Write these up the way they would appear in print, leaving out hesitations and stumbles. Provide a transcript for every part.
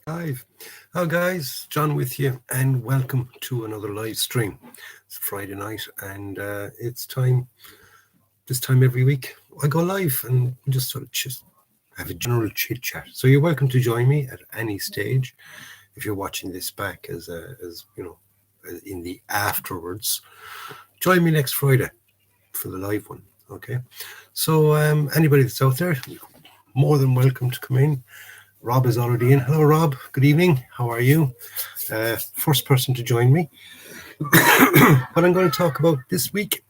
Live. Hello, guys. John with you, and welcome to another live stream. It's Friday night, and it's time. This time every week, I go live and just sort of have a general chit chat. So you're welcome to join me at any stage. If you're watching this back as in the afterwards, join me next Friday for the live one. Okay. So anybody that's out there, you're more than welcome to come in. Rob is already in. Hello, Rob. Good evening. How are you? First person to join me. What I'm going to talk about this week,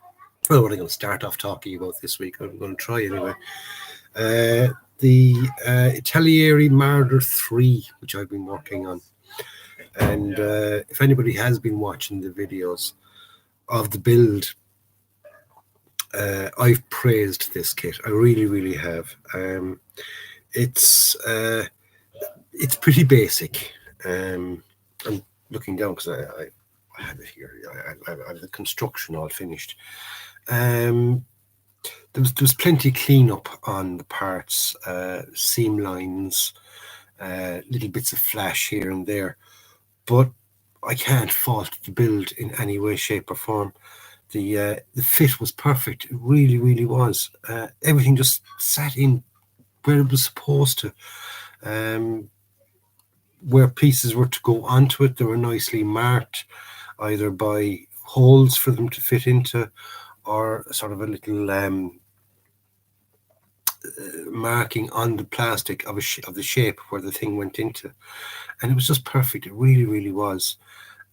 well, what I'm going to start off talking about this week, I'm going to try anyway. The Italieri Marder III, which I've been working on. And if anybody has been watching the videos of the build, I've praised this kit. I really, really have. It's pretty basic. I'm looking down because I have it here. I have the construction all finished. There was plenty of cleanup on the parts, seam lines, little bits of flash here and there, but I can't fault the build in any way, shape, or form. The fit was perfect. It really, really was. Everything just sat in where it was supposed to. Where pieces were to go onto it, they were nicely marked, either by holes for them to fit into, or sort of a little marking on the plastic of the shape where the thing went into, and it was just perfect. It really, really was,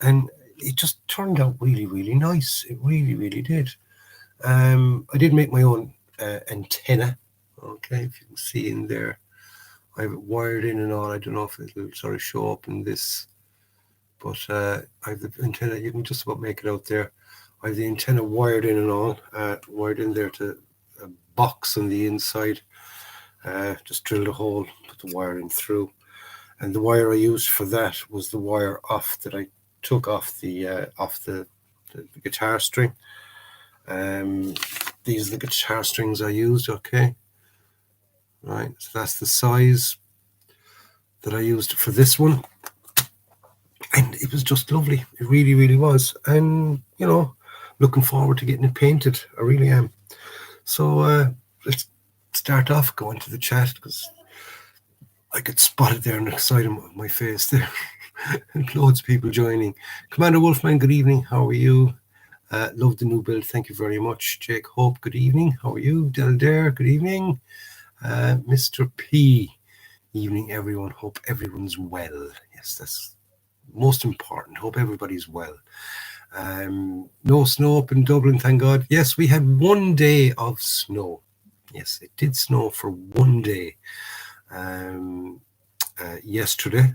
and it just turned out really, really nice. It really, really did. I did make my own antenna. Okay, if you can see in there, I have it wired in and all. I don't know if it'll sort of show up in this, but I have the antenna. You can just about make it out there. I have the antenna wired in and all, wired in there to a box on the inside. Just drilled a hole, put the wire in through, and the wire I used for that was the wire that I took off the guitar string. These are the guitar strings I used. Okay. Right, so that's the size that I used for this one, and it was just lovely. It really, really was. And looking forward to getting it painted. I really am. So let's start off going to the chat, because I could spot it there on the side of my face there. And loads of people joining. Commander Wolfman, good evening. How are you? Love the new build. Thank you very much. Jake Hope, good evening. How are you? Del Dare, good evening. Mr. P, evening everyone. Hope everyone's well. Yes, that's most important. Hope everybody's well. No snow up in Dublin, thank God. Yes, we had 1 day of snow. Yes, it did snow for 1 day. Yesterday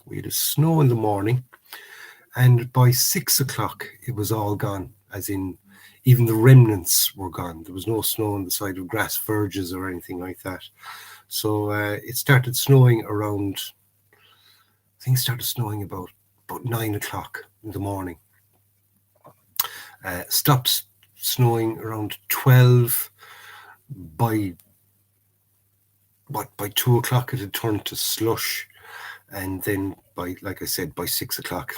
we had a snow in the morning, and by 6 o'clock it was all gone, as in even the remnants were gone. There was no snow on the side of grass verges or anything like that. So it started snowing around, I think it started snowing about 9 o'clock in the morning. Stopped snowing around 12. By 2 o'clock it had turned to slush. And then like I said, by 6 o'clock,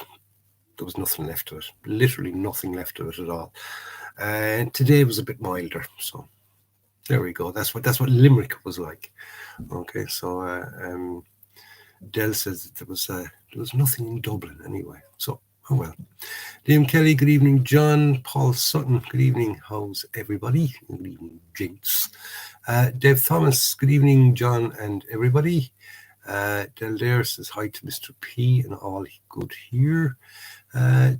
there was nothing left of it. Literally nothing left of it at all. And today was a bit milder, so there we go. That's what Limerick was like. Okay, so Del says that there was nothing in Dublin anyway. So oh well. Liam Kelly, good evening. John Paul Sutton, good evening. How's everybody? Good evening, gents. Dave Thomas, good evening, John and everybody. Del Dare says hi to Mr. P and all good here.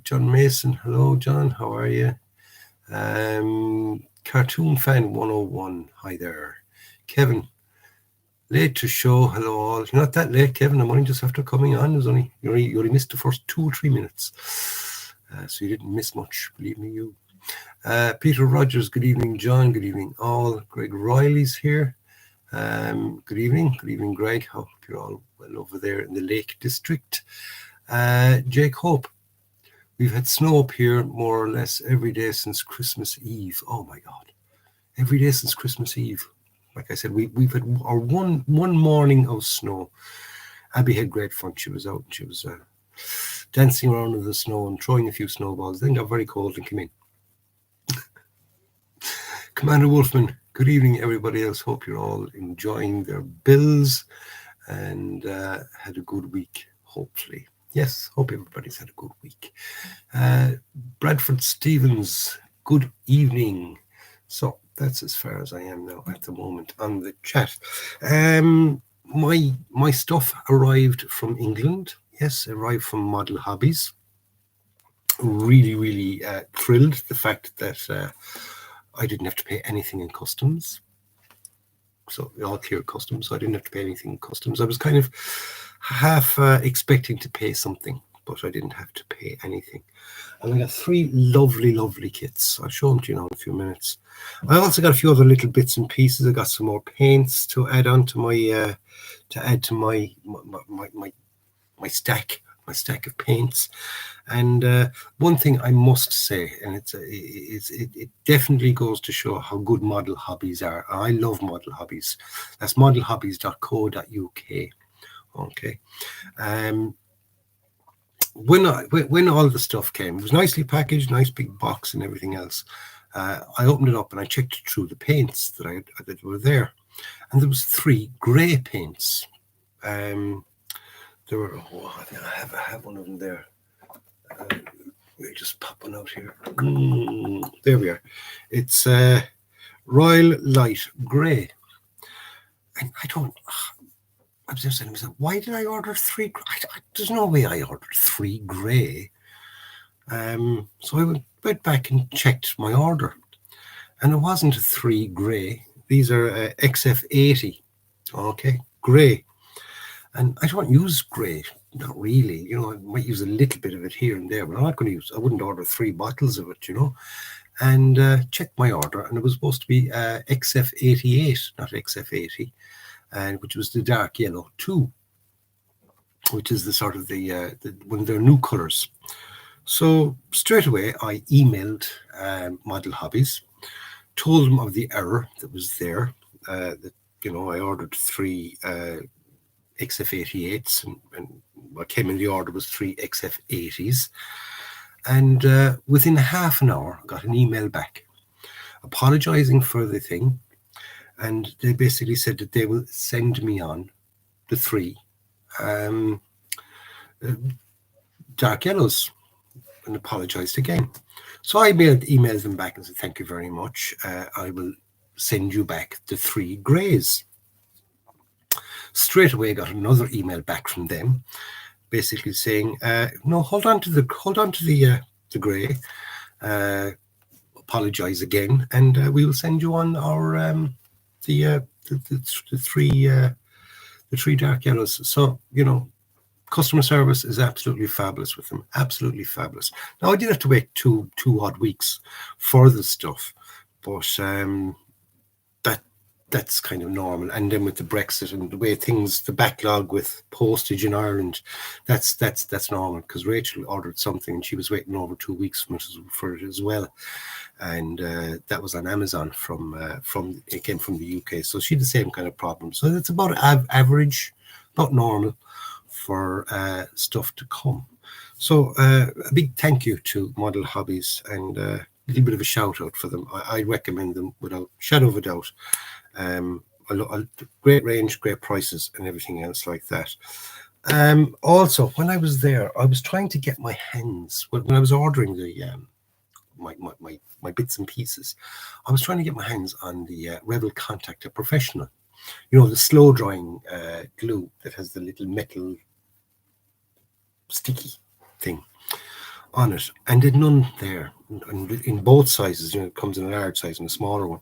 John Mason, hello, John. How are you? Cartoon Fan 101, hi there. Kevin, late to show, hello all. You're not that late, Kevin. I'm only just after coming on. You only missed the first 2 or 3 minutes, so you didn't miss much, believe me, you. Peter Rogers, good evening, John. Good evening, all. Greg Riley's here. Good evening, Greg. Hope you're all well over there in the Lake District. Jake Hope, we've had snow up here more or less every day since Christmas Eve. Oh my God, every day since Christmas Eve. Like I said, we've had our one morning of snow, Abby had great fun. She was out and she was dancing around in the snow and throwing a few snowballs. Then got very cold and came in. Commander Wolfman, good evening, everybody else. Hope you're all enjoying their bills and had a good week, hopefully. Yes, hope everybody's had a good week. Bradford Stevens, good evening. So that's as far as I am now at the moment on the chat. My stuff arrived from England. Yes, arrived from Model Hobbies. Really thrilled the fact that I didn't have to pay anything in customs. So all clear customs. So I didn't have to pay anything in customs. I was kind of half expecting to pay something, but I didn't have to pay anything. And I got 3 lovely kits. I'll show them to you now in a few minutes. I also got a few other little bits and pieces. I got some more paints to add on to my my stack of paints. And one thing I must say, and it definitely goes to show how good Model Hobbies are. I love Model Hobbies. That's modelhobbies.co.uk. Okay. When all the stuff came, it was nicely packaged, nice big box and everything else. I opened it up and I checked through the paints that were there, and there was 3 grey paints. There were, I think I have one of them there. We just pop one out here. There we are. It's Royal Light Grey. And I was just saying to myself, why did I order 3? There's no way I ordered 3 grey. So I went back and checked my order, and it wasn't a 3 grey. These are XF80, okay, grey. And I don't use grey, not really. I might use a little bit of it here and there, but I'm not going to use. I wouldn't order 3 bottles of it, And checked my order, and it was supposed to be XF88, not XF80. And which was the dark yellow 2, which is the sort of the one of their new colors. So straight away I emailed Model Hobbies, told them of the error that was there. That I ordered 3 XF88s, and what came in the order was 3 XF80s. And within half an hour, I got an email back apologizing for the thing. And they basically said that they will send me on the 3 dark yellows, and apologized again. So I emailed them back and said, thank you very much. I will send you back the 3 greys. Straight away got another email back from them, basically saying, no, hold on to the grey. Apologize again, and we will send you on our the 3 dark yellows. So customer service is absolutely fabulous with them, absolutely fabulous. Now I did have to wait two odd weeks for the stuff, but that's kind of normal. And then with the Brexit and the way things, the backlog with postage in Ireland, that's normal, because Rachel ordered something and she was waiting over 2 weeks for it as well. And that was on Amazon from it came from the UK, so she had the same kind of problem. So it's about average, about normal for stuff to come. So a big thank you to Model Hobbies, and a little bit of a shout out for them. I recommend them without shadow of a doubt. Great range, great prices, and everything else like that. Also, when I was there, I was trying to get my hands, when I was ordering the my bits and pieces, I was trying to get my hands on the Rebel Contactor Professional, the slow drying glue that has the little metal sticky thing on it, and there'd none there in both sizes. It comes in a large size and a smaller one,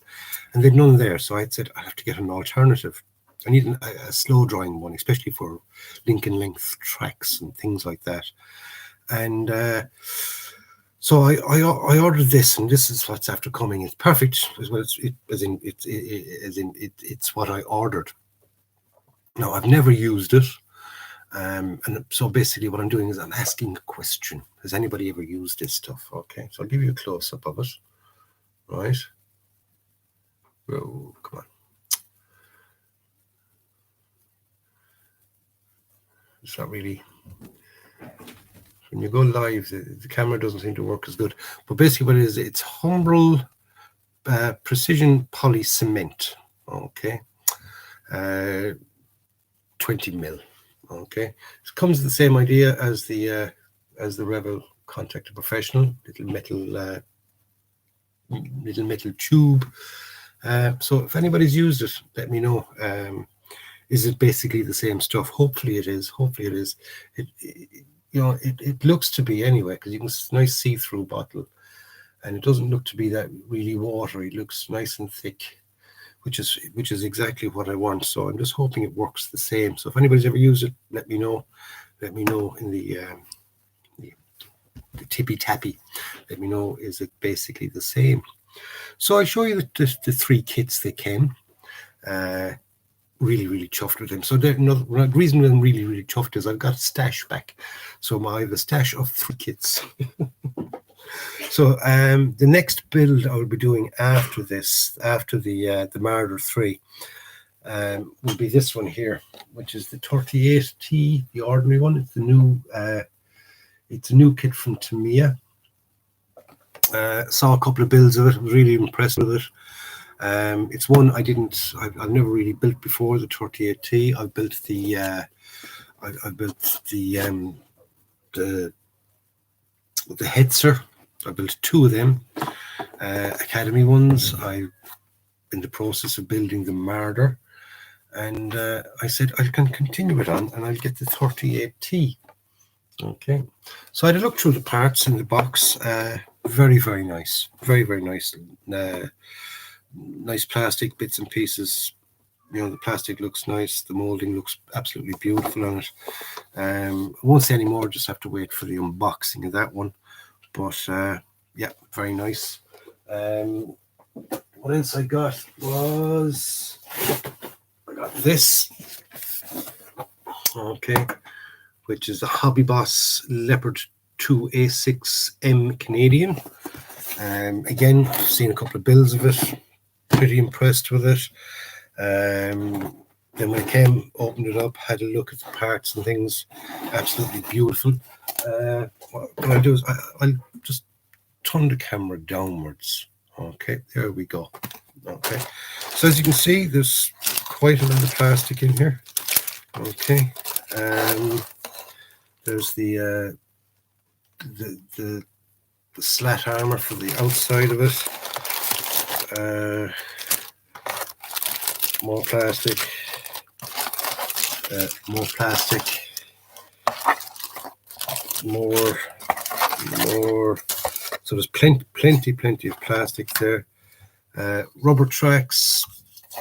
and there'd none there. So I said, I have to get an alternative. I need a slow drying one, especially for Lincoln length tracks and things like that. And so I ordered this, and this is what's after coming. It's perfect as well. It's what I ordered. Now I've never used it. And so basically what I'm doing is I'm asking a question. Has anybody ever used this stuff? Okay, so I'll give you a close-up of it. Right. Oh, come on. It's not really, when you go live, the camera doesn't seem to work as good. But basically what it is, it's Humbrol precision poly cement. Okay. 20 mil. Okay. It comes with the same idea as the Rebel Contactor Professional, little metal tube. So if anybody's used it, let me know. Is it basically the same stuff? Hopefully it is. Hopefully it is. It looks to be anyway, because you can nice see-through bottle, and it doesn't look to be that really watery. It looks nice and thick, which is exactly what I want. So I'm just hoping it works the same. So if anybody's ever used it, let me know. Let me know in the tippy tappy. Let me know, is it basically the same? So I show you the 3 kits they came. Really chuffed with them. So the reason I'm really chuffed is I've got a stash back. So I have a stash of 3 kits. So the next build I will be doing after this, after the Marder III, will be this one here, which is the 38T, the ordinary one. It's a new kit from Tamiya. Saw a couple of builds of it. Was really impressed with it. It's one I've never really built before, the 38T. I've built the Hetzer. I built 2 of them, Academy ones. I'm in the process of building the Marder, and I said I can continue it on, and I'll get the 38T. Okay, so I had a look through the parts in the box. Very nice, very nice. Nice plastic bits and pieces. The plastic looks nice. The molding looks absolutely beautiful on it. I won't say any more. Just have to wait for the unboxing of that one. But yeah, very nice. What else I got was this. Okay, which is the Hobbies Leopard 2 A6M Canadian. Again, seen a couple of builds of it. Pretty impressed with it. Then when I came, opened it up, had a look at the parts and things. Absolutely beautiful. What I'll do is I'll just turn the camera downwards. Okay, there we go. Okay, so as you can see, there's quite a lot of plastic in here. Okay, there's the slat armor for the outside of it. More plastic. More plastic. More. So there's plenty of plastic there. Rubber tracks,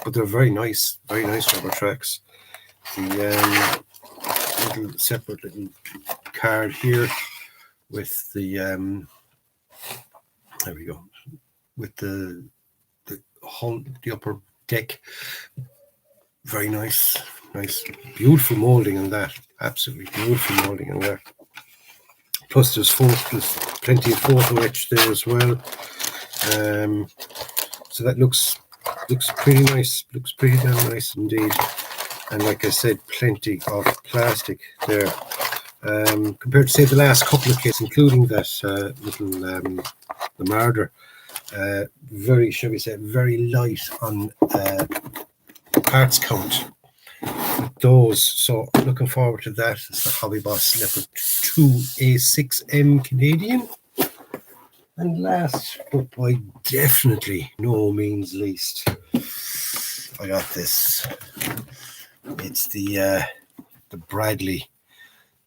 but they're very nice rubber tracks. The little separate little card here with the there we go, with the upper deck. Very nice, beautiful molding on that. Absolutely beautiful molding on that. Plus there's plenty of photo etch there as well. So that looks pretty nice. Looks pretty damn nice indeed. And like I said, plenty of plastic there. Compared to say the last couple of kits, including that the Marder, very, shall we say, very light on parts count with those. So looking forward to that. It's the Hobbies Leopard 2 A6M Canadian. And last, but by definitely no means least, I got this. It's the Bradley,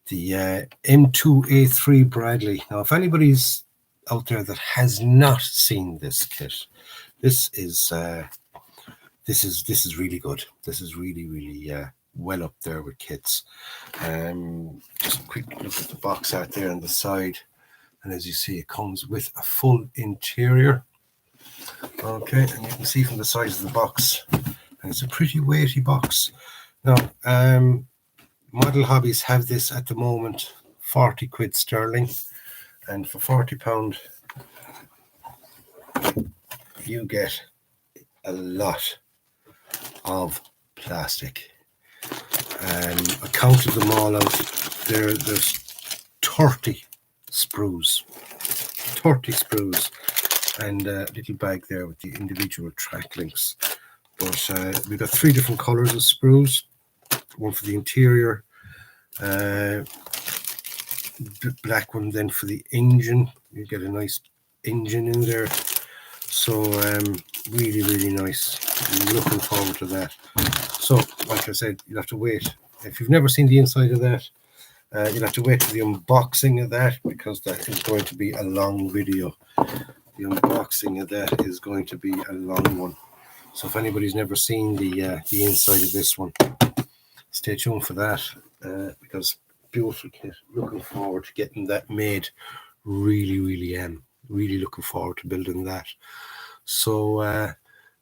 the M2A3 Bradley. Now, if anybody's out there that has not seen this kit, this is really good. This is really well up there with kits. Just a quick look at the box art there on the side, and as you see, it comes with a full interior. Okay, and you can see from the size of the box, and it's a pretty weighty box. Now, Model Hobbies have this at the moment, 40 quid sterling, and for £40 you get a lot of plastic. I counted them all out. There's 30 sprues. 30 sprues. And a little bag there with the individual track links. But we've got 3 different colors of sprues. One for the interior, black one then for the engine. You get a nice engine in there. So really, really nice. I'm looking forward to that. So, like I said, you'll have to wait. If you've never seen the inside of that, you'll have to wait for the unboxing of that, because that is going to be a long video. The unboxing of that is going to be a long one. So if anybody's never seen the inside of this one, stay tuned for that, because beautiful kit. Looking forward to getting that made. Really, really am. Really looking forward to building that. So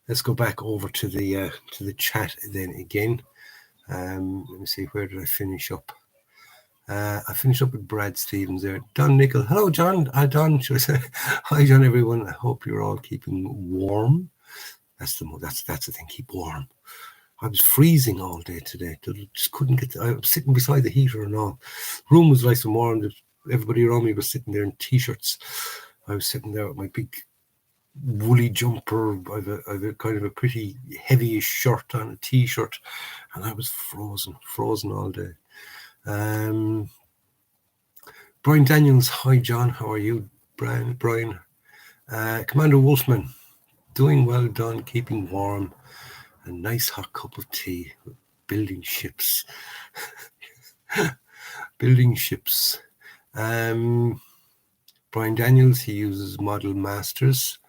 let's go back over to the chat then again. Let me see, where did I finish up? I finished up with Brad Stevens there. Don Nickel. Hello, John. Don, should I say? Hi, John, everyone. I hope you're all keeping warm. That's the thing. Keep warm. I was freezing all day today. Just couldn't get. I was sitting beside the heater and all. Room was nice and warm. Everybody around me was sitting there in t-shirts. I was sitting there with my big woolly jumper. I have a kind of a pretty heavyish shirt on, a t-shirt, and I was frozen all day. Brian Daniels. Hi, John. How are you, Brian? Commander Wolfman. Doing well, Don. Keeping warm. A nice hot cup of tea. Building ships. Building ships. Brian Daniels, he uses Model Masters.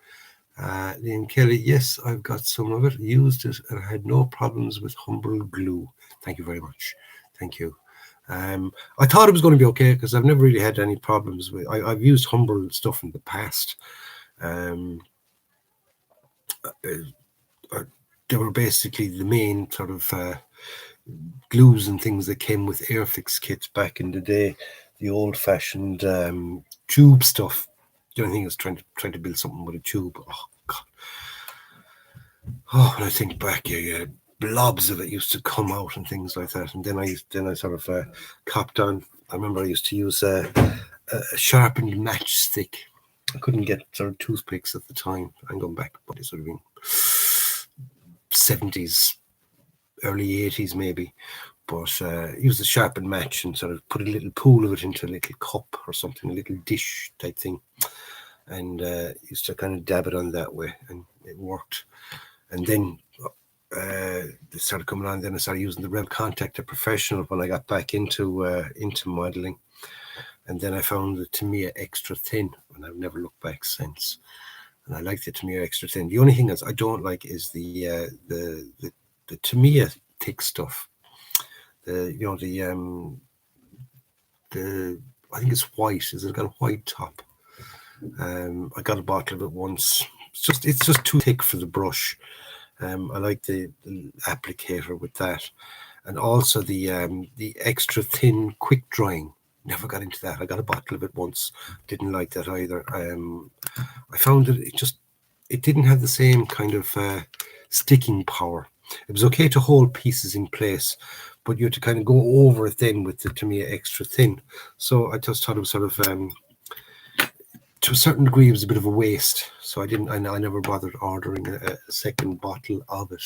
Liam Kelly, yes, I've got some of it. Used it and I had no problems with Humble glue. Thank you very much. Thank you. I thought it was going to be okay, because I've never really had any problems with. I've used Humble stuff in the past. They were basically the main sort of glues and things that came with Airfix kits back in the day. The old-fashioned tube stuff. The only thing is trying to build something with a tube. Oh God! Oh, when I think back, yeah, blobs of it used to come out and things like that. And then I sort of copped on. I remember I used to use a sharpened matchstick. I couldn't get sort of toothpicks at the time. I'm going back, but it sort of been 70s, early 80s maybe. But use the sharpened match and sort of put a little pool of it into a little cup or something, a little dish type thing, and used to kind of dab it on that way, and it worked. And then they started coming on. Then I started using the Rev Contactor Professional when I got back into modeling, and then I found the Tamiya Extra Thin, and I've never looked back since. And I like the Tamiya Extra Thin. The only thing that I don't like is the Tamiya thick stuff. I think it's white. Is it got a white top? I got a bottle of it once. It's just too thick for the brush. I like the applicator with that, and also the extra thin quick drying. Never got into that. I got a bottle of it once. Didn't like that either. I found that it didn't have the same kind of sticking power. It was okay to hold pieces in place, but you had to kind of go over it then with the Tamiya Extra Thin. So I just thought it was sort of, to a certain degree, it was a bit of a waste. So I never bothered ordering a second bottle of it.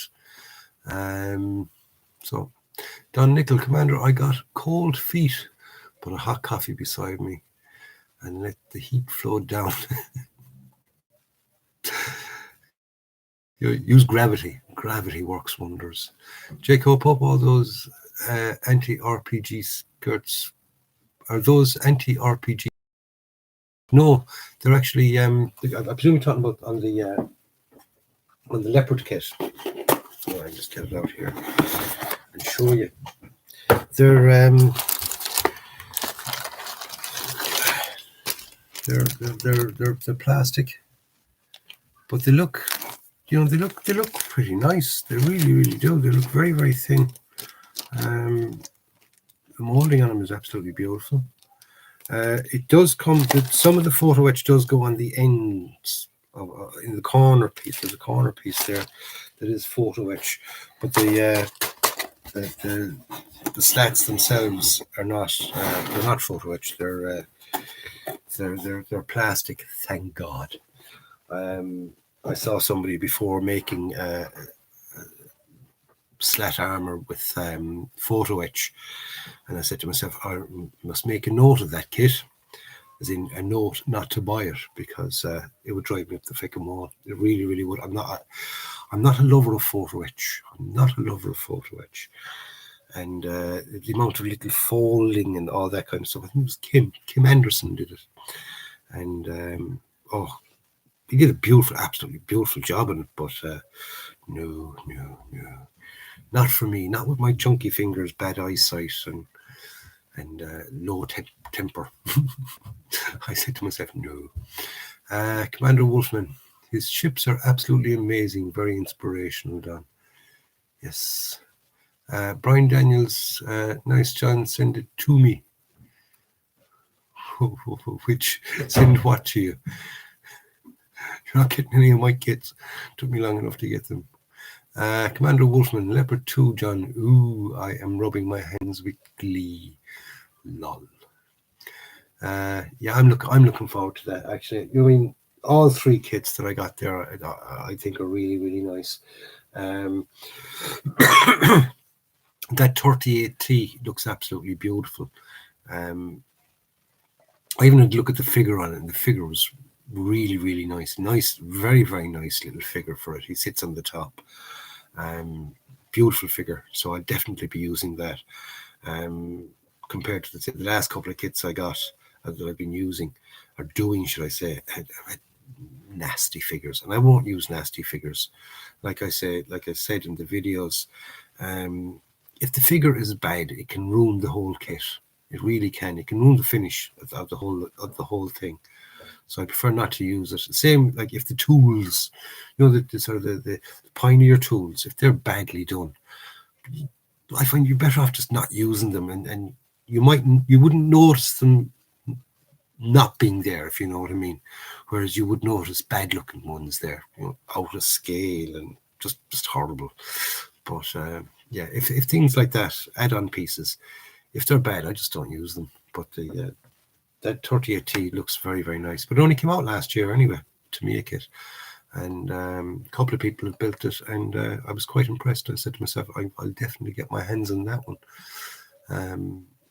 So, Don Nickel, Commander, I got cold feet, put a hot coffee beside me and let the heat flow down. Use gravity. Gravity works wonders. Jacob, up all those anti-RPG skirts. Are those anti-RPG? No, they're actually. I presume you're talking about on the leopard kit. Oh, I'll just get it out here and show you. They're plastic, but they look. They look pretty nice. They really, really do. They look very, very thin. The molding on them is absolutely beautiful. It does come. Some of the photo etch does go on the ends in the corner piece. There's a corner piece there that is photo etch, but the the slats themselves are not they're not photo etched. They're plastic. Thank God. I saw somebody before making slat armor with photo etch, and I said to myself, I must make a note of that kit, as in a note not to buy it, because it would drive me up the fucking wall. It really, really would. I'm not a lover of photo etch. And the amount of little folding and all that kind of stuff. I think it was Kim Anderson did it, and he did a absolutely beautiful job on it. But no, not for me. Not with my chunky fingers, bad eyesight, and low temper. I said to myself, no. Commander Wolfman, his ships are absolutely amazing, very inspirational, Don. Yes. Brian Daniels, nice, John, send it to me. Which, send what to you? You're not getting any of my kits. Took me long enough to get them. Commander Wolfman, Leopard 2, John. Ooh, I am rubbing my hands with glee. Lol. Yeah, I'm looking forward to that, actually. I mean, all three kits that I got there, I think are really, really nice. That 38T looks absolutely beautiful. I even had to look at the figure on it, and the figure was really, really nice. Nice, very, very nice little figure for it. He sits on the top. Beautiful figure. So I'll definitely be using that. Compared to the last couple of kits I got that I've been using, or doing, should I say, had nasty figures. And I won't use nasty figures. Like I said in the videos, if the figure is bad, it can ruin the whole kit. It really can. It can ruin the finish of the whole thing. So I prefer not to use it. Same like if the tools, the Pioneer tools, if they're badly done, I find you're better off just not using them, and you wouldn't notice them not being there, if you know what I mean. Whereas you would notice bad looking ones there, out of scale and just horrible. But yeah, if things like that, add-on pieces, if they're bad, I just don't use them. But that 38T looks very, very nice. But it only came out last year anyway, to me, a kit. And a couple of people have built it, and I was quite impressed. I said to myself, I'll definitely get my hands on that one.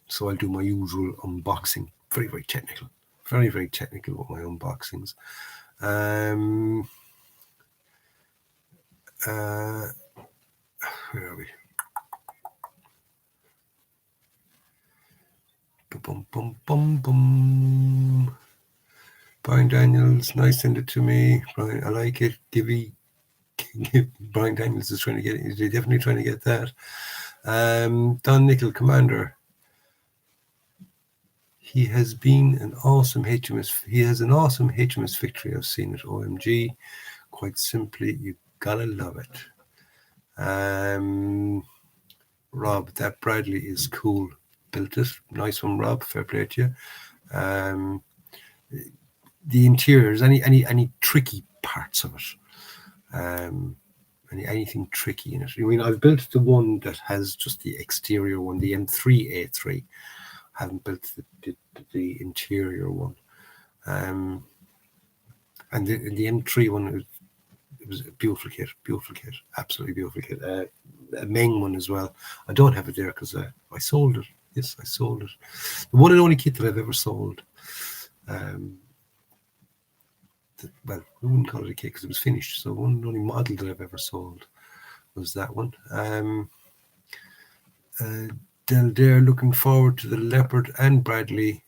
So I'll do my usual unboxing. Very, very technical. Very, very technical with my unboxings. Where are we? Boom. Brian Daniels, nice, send it to me. Brian, I like it. Brian Daniels is trying to get it. He's definitely trying to get that. Don Nickel, Commander. He has an awesome HMS victory. I've seen it. OMG. Quite simply, you gotta love it. Rob, that Bradley is cool. Built it. Nice one, Rob. Fair play to you. The interiors, any tricky parts of it, anything tricky in it. I mean, I've built the one that has just the exterior one, the M3A3. I haven't built the interior one, and the M3 one, it was a beautiful kit, absolutely beautiful kit. A Meng one as well. I don't have it there because I sold it. Yes, I sold it. The one and only kit that I've ever sold. Well, I wouldn't call it a kit because it was finished. So one and only model that I've ever sold was that one. Del Dare, looking forward to the Leopard and Bradley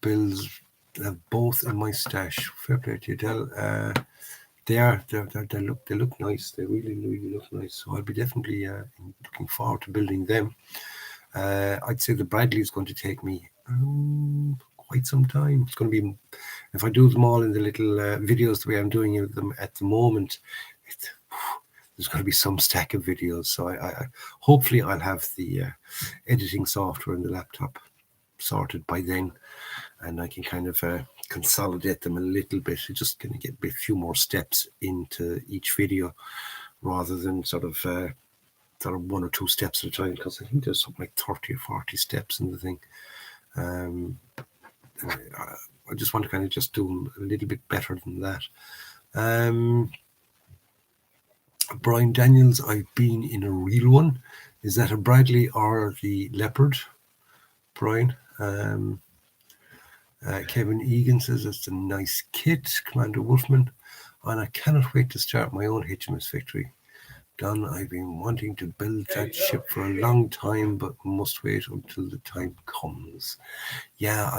builds. Have both in my stash. Fair play to you, Del. They look nice. They really, really look nice. So I'll be definitely looking forward to building them. I'd say the Bradley is going to take me quite some time. It's going to be, if I do them all in the little videos the way I'm doing them at the moment, there's going to be some stack of videos. So I hopefully I'll have the editing software in the laptop sorted by then, and I can kind of consolidate them a little bit. It's just going to get a few more steps into each video rather than sort of sort of 1 or 2 steps at a time, because I think there's something like 30 or 40 steps in the thing. I just want to kind of just do a little bit better than that. Brian Daniels, I've been in a real one. Is that a Bradley or the Leopard, Brian? Kevin Egan says it's a nice kit, Commander Wolfman, and I cannot wait to start my own HMS Victory. Don, I've been wanting to build that ship for a long time, but must wait until the time comes. Yeah,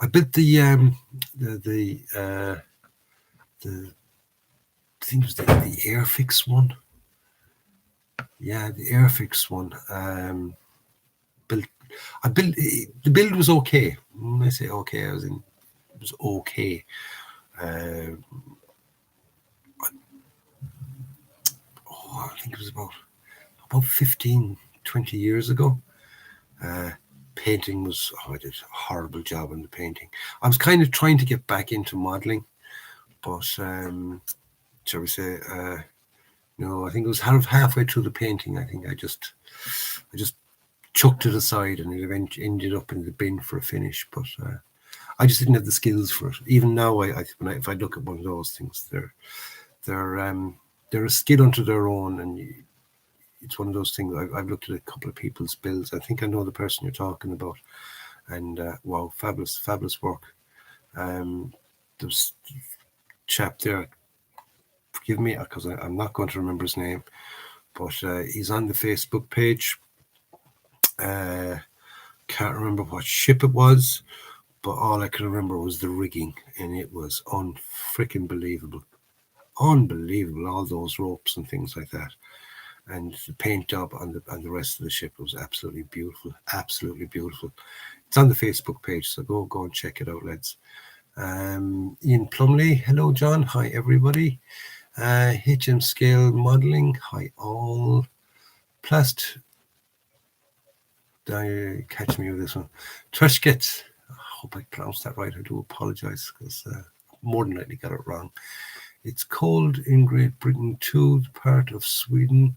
I built the I think it was the Airfix one. Yeah, the Airfix one. The build was okay. When I say okay, it was okay. I think it was about 15, 20 years ago. Painting was, I did a horrible job on the painting. I was kind of trying to get back into modelling, but shall we say, no, I think it was halfway through the painting. I think I just chucked it aside, and it eventually ended up in the bin for a finish. But I just didn't have the skills for it. Even now, if I look at one of those things, they're a skill unto their own, and it's one of those things. I've looked at a couple of people's builds. I think I know the person you're talking about, and wow, fabulous work. There's a chap there. Forgive me, because I'm not going to remember his name, but he's on the Facebook page. Can't remember what ship it was, but all I can remember was the rigging, and it was unfreaking believable. Unbelievable, all those ropes and things like that. And the paint job on the rest of the ship was absolutely beautiful. Absolutely beautiful. It's on the Facebook page, so go and check it out, lads. Ian Plumley, hello John, hi everybody. HM Scale Modelling, hi all. Plast, catch me with this one. Treshket, I hope I pronounced that right. I do apologise, because more than likely got it wrong. It's cold in Great Britain too. The part of Sweden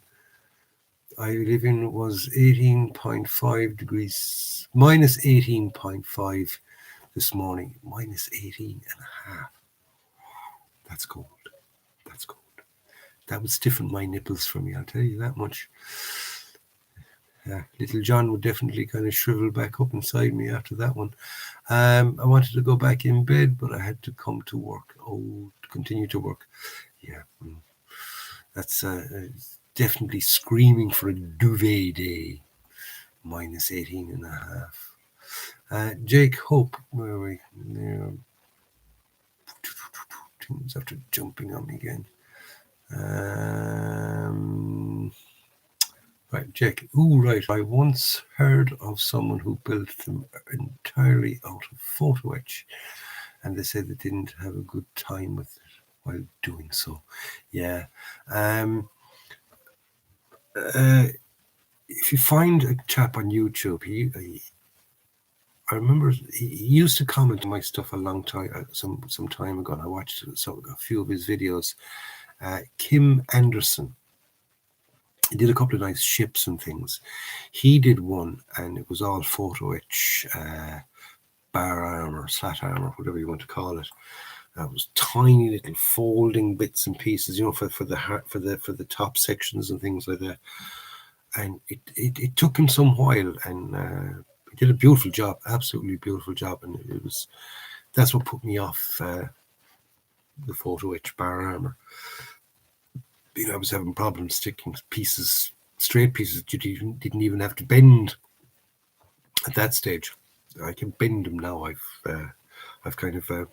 I live in was 18.5 degrees, minus 18.5 this morning, minus 18 and a half. That's cold. That's cold. That would stiffen my nipples for me, I'll tell you that much. Little John would definitely kind of shrivel back up inside me after that one. I wanted to go back in bed, but I had to come to work. Continue to work. Yeah, that's definitely screaming for a duvet day. Minus 18 and a half. Jake Hope, where are we? There. Things after jumping on me again. Right, Jake. Right. I once heard of someone who built them entirely out of photo etch, and they said they didn't have a good time with it while doing so. Yeah. If you find a chap on YouTube, I remember he used to comment on my stuff a long time, some time ago, and I watched a few of his videos. Kim Anderson. He did a couple of nice ships and things. He did one, and it was all photo etch, bar armor, slat armor, whatever you want to call it. It was tiny little folding bits and pieces, for the top sections and things like that. And it took him some while, and he did a beautiful job, absolutely beautiful job. And that's what put me off the photo etch bar armor. I was having problems sticking pieces, straight pieces that you didn't even have to bend at that stage. I can bend them now. I've kind of, I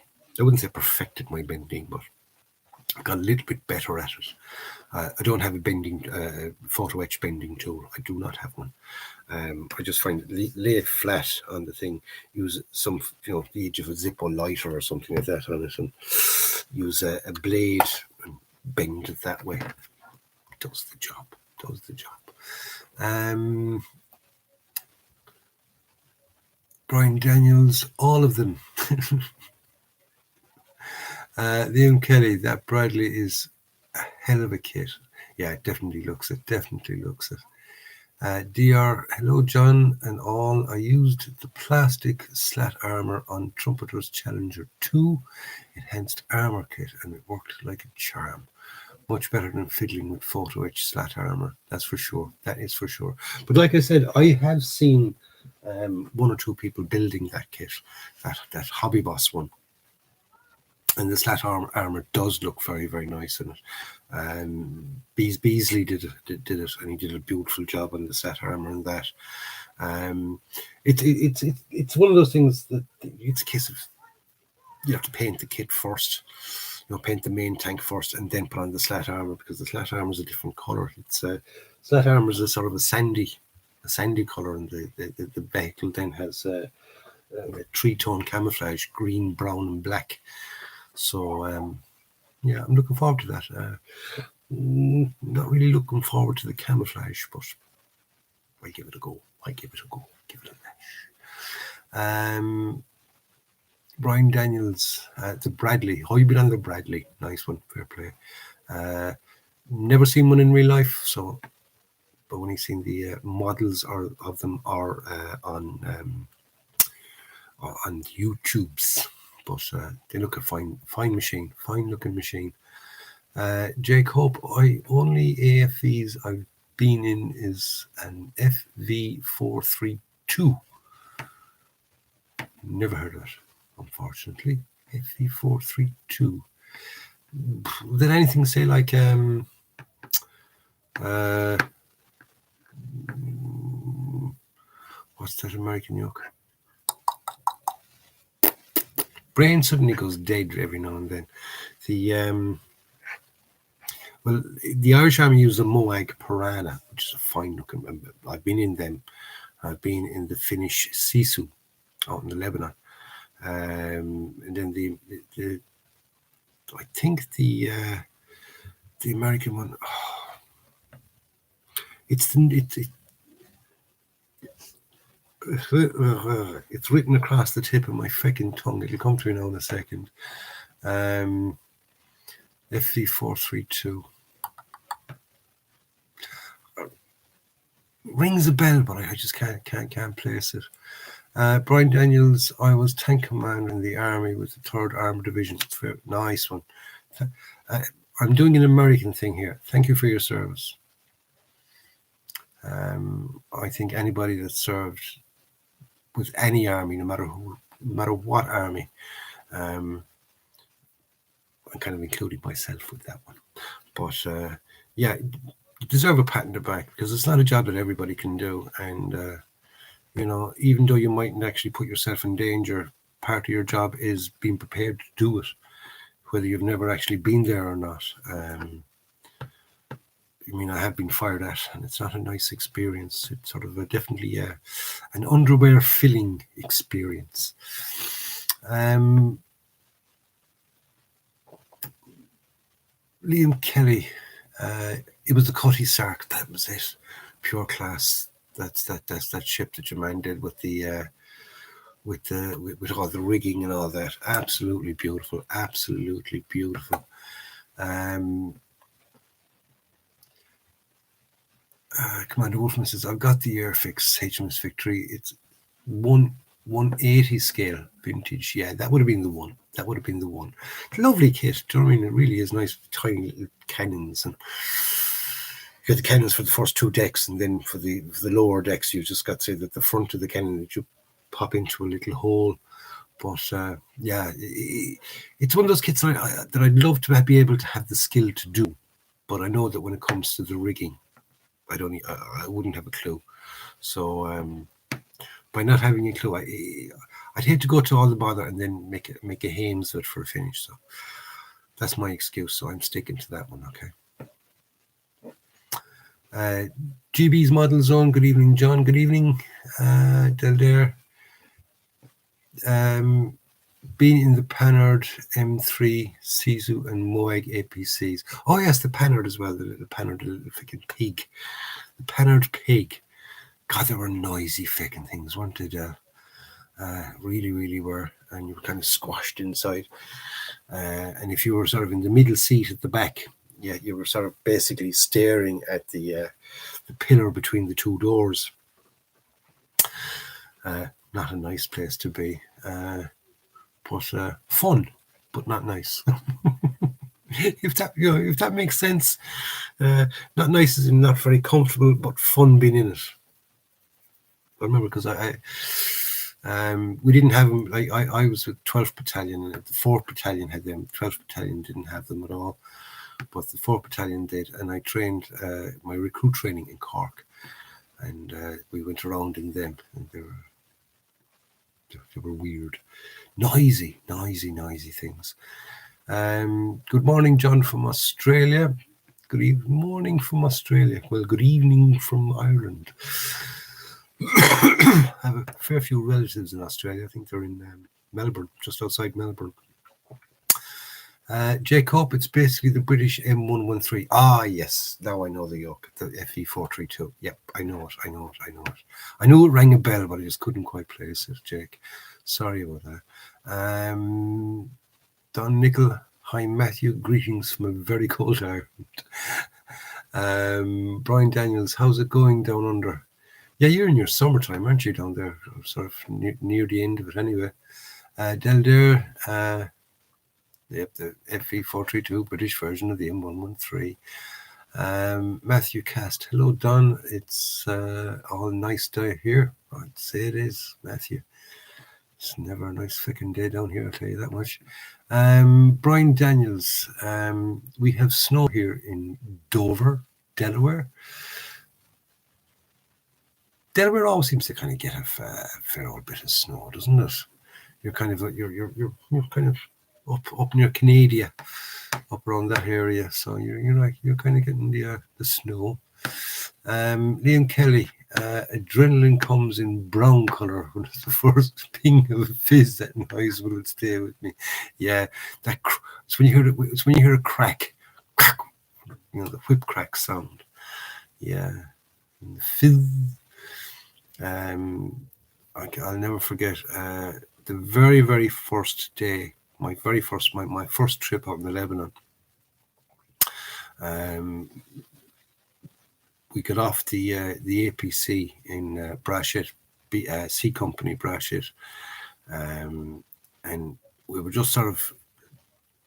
wouldn't say perfected my bending, but I've got a little bit better at it. I don't have a bending, photo etch bending tool. I do not have one. I just find it, lay it flat on the thing, use some, the edge of a Zippo lighter or something like that on it, and use a blade and bend it that way. Does the job. Brian Daniels, all of them. Liam Kelly, that Bradley is a hell of a kit. Yeah, it definitely looks it. DR, hello John and all. I used the plastic slat armor on Trumpeter's Challenger 2 enhanced armor kit and it worked like a charm. Much better than fiddling with photo etch slat armor. That's for sure. That is for sure. But like I said, I have seen one or two people building that kit, that Hobby Boss one. And the slat armor does look very, very nice in it. Beasley did it, and he did a beautiful job on the slat armor and that. It's one of those things that it's a case of you have to paint the kit first. Paint the main tank first and then put on the slat armor, because the slat armor is a different color. It's slat armor is a sort of a sandy color, and the vehicle then has a three-tone camouflage: green, brown, and black. So I'm looking forward to that. Not really looking forward to the camouflage, but I give it a go. Give it a bash. Brian Daniels, the Bradley. How you been on the Bradley? Nice one, fair play. Never seen one in real life, but when he's seen the models of them are on YouTube's. But they look a fine machine, fine looking machine. Jake Hope, only AFVs I've been in is an FV432. Never heard of it, unfortunately. FV432. Did anything say like what's that American yoke? Brain suddenly goes dead every now and then. The Irish Army used a Moag Piranha, which is a fine looking. I've been in them. I've been in the Finnish Sisu out in the Lebanon, and then the I think the American one. It's written across the tip of my freaking tongue. It'll come to me now in a second. FV432 rings a bell, but I just can't place it. Brian Daniels, I was tank commander in the army with the 3rd Armored Division. Nice one. I'm doing an American thing here. Thank you for your service. I think anybody that served with any army, no matter what army, I'm kind of including myself with that one. But you deserve a pat on the back, because it's not a job that everybody can do. And even though you mightn't actually put yourself in danger, part of your job is being prepared to do it, whether you've never actually been there or not. I have been fired at, and it's not a nice experience. It's sort of definitely an underwear filling experience. Liam Kelly, it was the Cutty Sark. That was it. Pure class. That's that ship that your man did with the with all the rigging and all that. Absolutely beautiful. Absolutely beautiful. Commander Wolfman says, I've got the Airfix HMS Victory. It's 180 scale vintage. Yeah, that would have been the one. Lovely kit. Do you know what I mean? It really is nice, tiny little cannons. And you got the cannons for the first 2 decks, and then for the lower decks, you just got to say that the front of the cannon that you pop into a little hole. But it's one of those kits that I'd love to be able to have the skill to do. But I know that when it comes to the rigging, I wouldn't have a clue. So by not having a clue, I'd hate to go to all the bother and then make a hames of it for a finish. So that's my excuse. So I'm sticking to that one. Okay. GB's Model Zone. Good evening, John. Good evening, Del Been in the Panhard M3, Sisu, and Moag APCs. Oh yes, the Panhard as well. The Panhard, the little freaking pig. The Panhard pig. God, they were noisy freaking things, weren't they? Really, really were. And you were kind of squashed inside. And if you were sort of in the middle seat at the back, yeah, you were sort of basically staring at the pillar between the two doors. Not a nice place to be, but fun, but not nice. If that makes sense. Not nice as in not very comfortable, but fun being in it. I remember because we didn't have them. Like I was with 12th Battalion, and the 4th Battalion had them. 12th Battalion didn't have them at all, but the 4th Battalion did. And I trained my recruit training in Cork, and we went around in them, and they were weird, noisy things. Good morning, John from Australia. Good morning from Australia. Well, good evening from Ireland. I have a fair few relatives in Australia. I think they're in Melbourne, just outside Melbourne. Jacob, it's basically the British M113. Ah, yes. Now I know the yoke, the FE432. Yep, I know it. I knew it rang a bell, but I just couldn't quite place it, Jake. Sorry about that. Don Nickel, hi Matthew, greetings from a very cold Ireland. Brian Daniels, how's it going down under? Yeah, you're in your summertime, aren't you, down there? Sort of near the end of it anyway. Delder, yep, the FE432 British version of the M113. Matthew Cast, hello Don, it's all nice day here. I'd say it is, Matthew. It's never a nice fucking day down here, I'll tell you that much. Brian Daniels, we have snow here in Dover, Delaware. Delaware always seems to kind of get a fair old bit of snow, doesn't it? You're kind of kind of up near Canada, up around that area. So you're kind of getting the snow. Liam Kelly, adrenaline comes in brown color when it's the first ping of a fizz. That noise will stay with me. Yeah, it's when you hear it. It's when you hear a crack, the whip crack sound. Yeah, and the fizz. I'll never forget the very first day, my first trip out in the Lebanon. We got off the APC in Brashet, C Company Brashet, and we were just sort of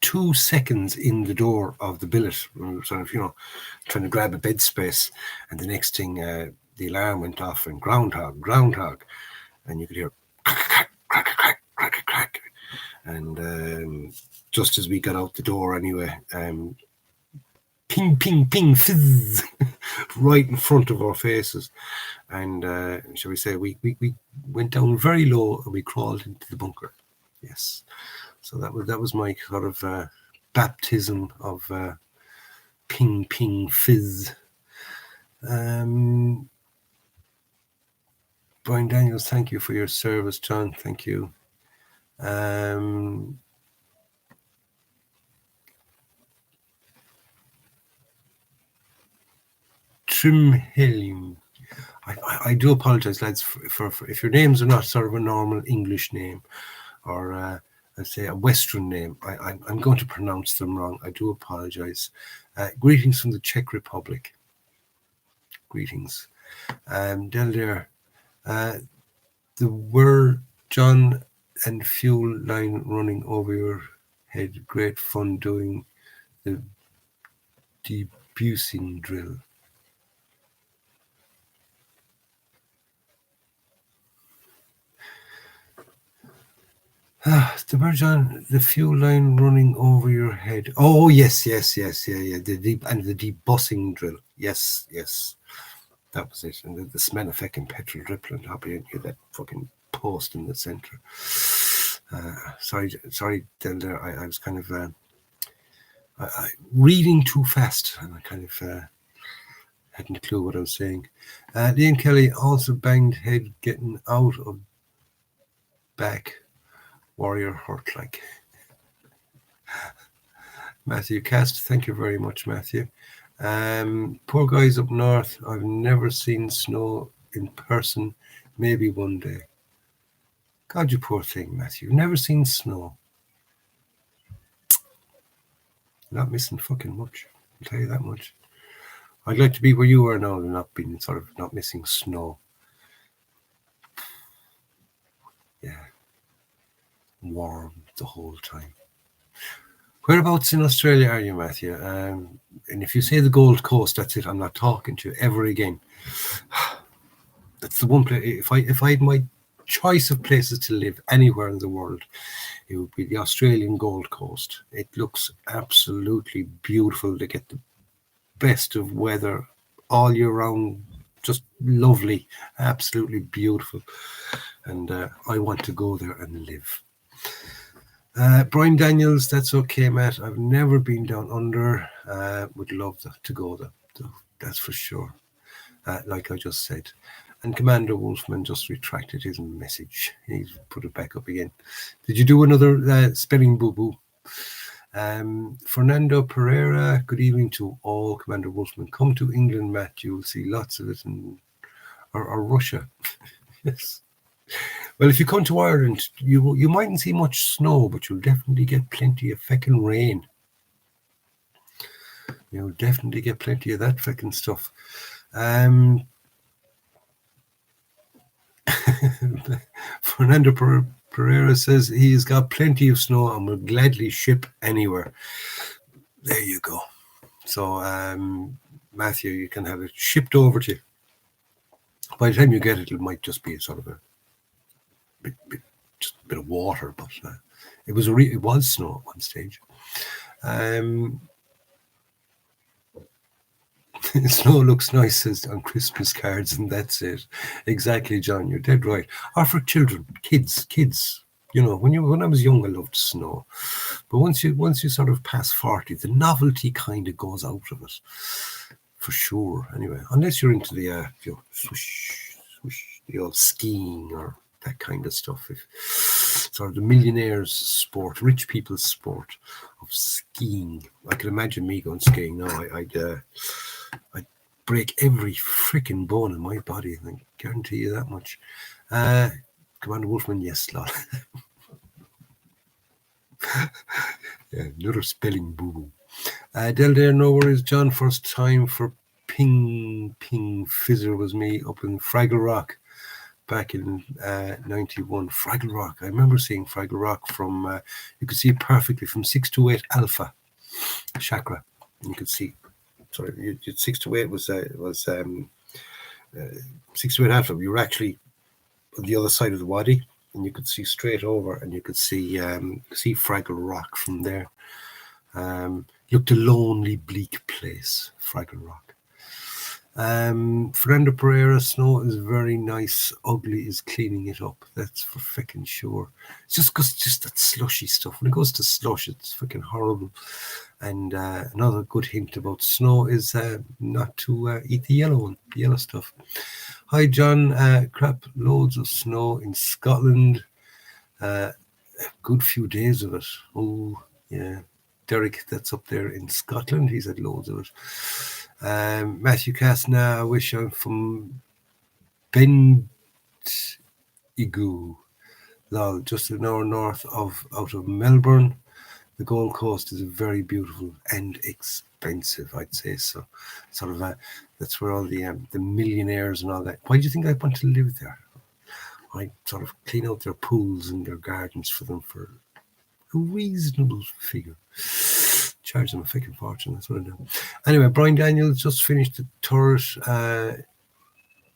2 seconds in the door of the billet. We were sort of, trying to grab a bed space, and the next thing, the alarm went off and groundhog, and you could hear crack, and just as we got out the door anyway, ping, fizz, right in front of our faces, and shall we say we went down very low and we crawled into the bunker. Yes, so that was my sort of baptism of ping fizz. Brian Daniels, thank you for your service, John. Thank you. Trimhelm. I do apologize, lads, for if your names are not sort of a normal English name or let's say a Western name. I'm going to pronounce them wrong. I do apologize. Greetings from the Czech Republic. Greetings. Delder, the word John and fuel line running over your head. Great fun doing the debusing drill. The word John, the fuel line running over your head. Oh yes, yeah. The debussing drill. Yes. That was it. And the smell of fucking petrol dripping on top of you, that fucking post in the centre. Sorry, Delder. I was kind of reading too fast, and I kind of hadn't a clue what I was saying. Liam Kelly also banged head getting out of back. Warrior hurt like. Matthew Cast, thank you very much, Matthew. Poor guys up north. I've never seen snow in person. Maybe one day. God, you poor thing, Matthew. Never seen snow. Not missing fucking much. I'll tell you that much. I'd like to be where you are now and not missing snow. Yeah, warm the whole time. Whereabouts in Australia are you, Matthew? And if you say the Gold Coast, that's it. I'm not talking to you ever again. That's the one place. If I had my choice of places to live anywhere in the world, it would be the Australian Gold Coast. It looks absolutely beautiful. They get the best of weather all year round. Just lovely, absolutely beautiful. And I want to go there and live. Brian Daniels, that's okay, Matt. I've never been down under. Would love to go there. So that's for sure. Like I just said. And Commander Wolfman just retracted his message. He's put it back up again. Did you do another spelling boo-boo? Fernando Pereira, good evening to all. Commander Wolfman, come to England, Matt. You'll see lots of it or Russia. Yes. Well, if you come to Ireland, you mightn't see much snow, but you'll definitely get plenty of feckin' rain. You'll definitely get plenty of that feckin' stuff. Fernando Pereira says he's got plenty of snow and will gladly ship anywhere. There you go. So, Matthew, you can have it shipped over to you. By the time you get it, it might just be a sort of a bit of water, but it was snow at one stage. Snow looks nice on Christmas cards, and that's it. Exactly, John. You're dead right. Or for children, kids. You know, when I was young, I loved snow, but once you sort of pass 40, the novelty kind of goes out of it, for sure. Anyway, unless you're into the swoosh, the old skiing or that kind of stuff. If sort of the millionaires' sport, rich people's sport of skiing, I can imagine me going skiing now. I'd break every freaking bone in my body. I guarantee you that much. Commander Wolfman, yes, lol. Yeah, another spelling boo-boo. Del there, no worries, John. First time for Ping Fizzer was me up in Fraggle Rock back in 91. Fraggle Rock. I remember seeing Fraggle Rock from, you could see it perfectly from 628 Alpha Chakra. You could see, sorry, 628 was 628 Alpha. You were actually on the other side of the wadi, and you could see straight over, and you could see Fraggle Rock from there. Looked a lonely, bleak place, Fraggle Rock. Fernando Pereira, snow is very nice. Ugly is cleaning it up. That's for fucking sure. It's just that slushy stuff. When it goes to slush, it's fucking horrible. And another good hint about snow is not to eat the yellow stuff. Hi, John. Crap, loads of snow in Scotland. A good few days of it. Oh, yeah. Derek, that's up there in Scotland. He's had loads of it. Matthew Castna, I wish I'm from Bendigo, lol, just an hour north out of Melbourne. The Gold Coast is very beautiful and expensive, I'd say. So, sort of that's where all the millionaires and all that. Why do you think I want to live there? I sort of clean out their pools and their gardens for them for a reasonable figure. Charge them a fucking fortune. That's what I do. Anyway, Brian Daniels just finished the turret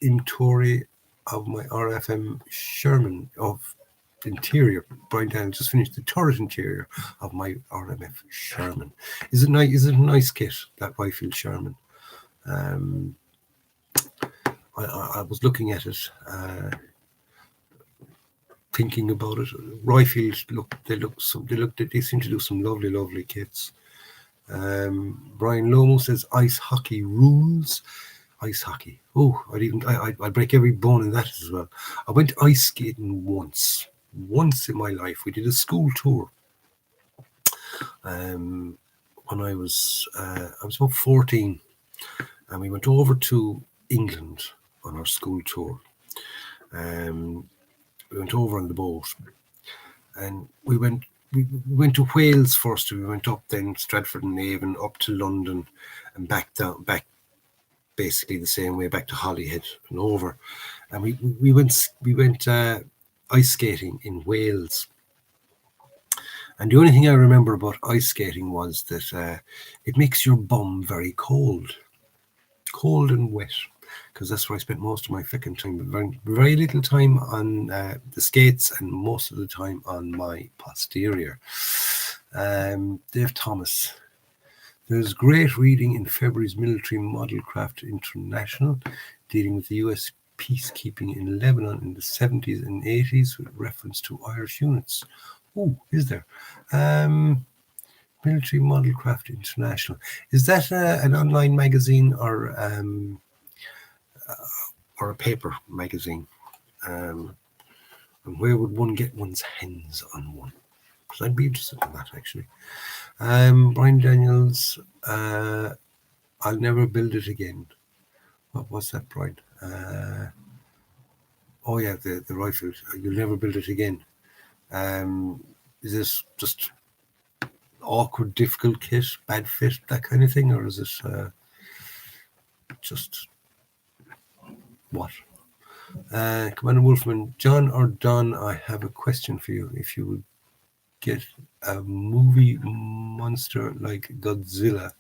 inventory of my RFM Sherman of interior. Brian Daniels just finished the turret interior of my RMF Sherman. Is it nice? Is it a nice kit, that Rifle Sherman? I was looking at it, thinking about it. Rifles they seem to do some lovely kits. Brian Lomo says ice hockey rules. Ice hockey. Oh, I'd break every bone in that as well. I went ice skating once in my life. We did a school tour. When I was about 14, and we went over to England on our school tour. We went over on the boat, and we went we went to Wales first. We went up, then Stratford and Avon, up to London, and back down, back basically the same way back to Holyhead and over. And we went ice skating in Wales. And the only thing I remember about ice skating was that it makes your bum very cold and wet, because that's where I spent most of my fucking time. But very little time on the skates, and most of the time on my posterior. Dave Thomas. There's great reading in February's Military Model Craft International, dealing with the US peacekeeping in Lebanon in the 70s and 80s with reference to Irish units. Oh, is there? Military Model Craft International. Is that an online magazine or a paper magazine? And where would one get one's hands on one? Because I'd be interested in that, actually. Brian Daniels, I'll never build it again. What's that, Brian? Oh yeah, the rifle. You'll never build it again. Is this just awkward, difficult kit, bad fit, that kind of thing, or is it just what? Commander Wolfman, John or Don, I have a question for you. If you would get a movie monster like Godzilla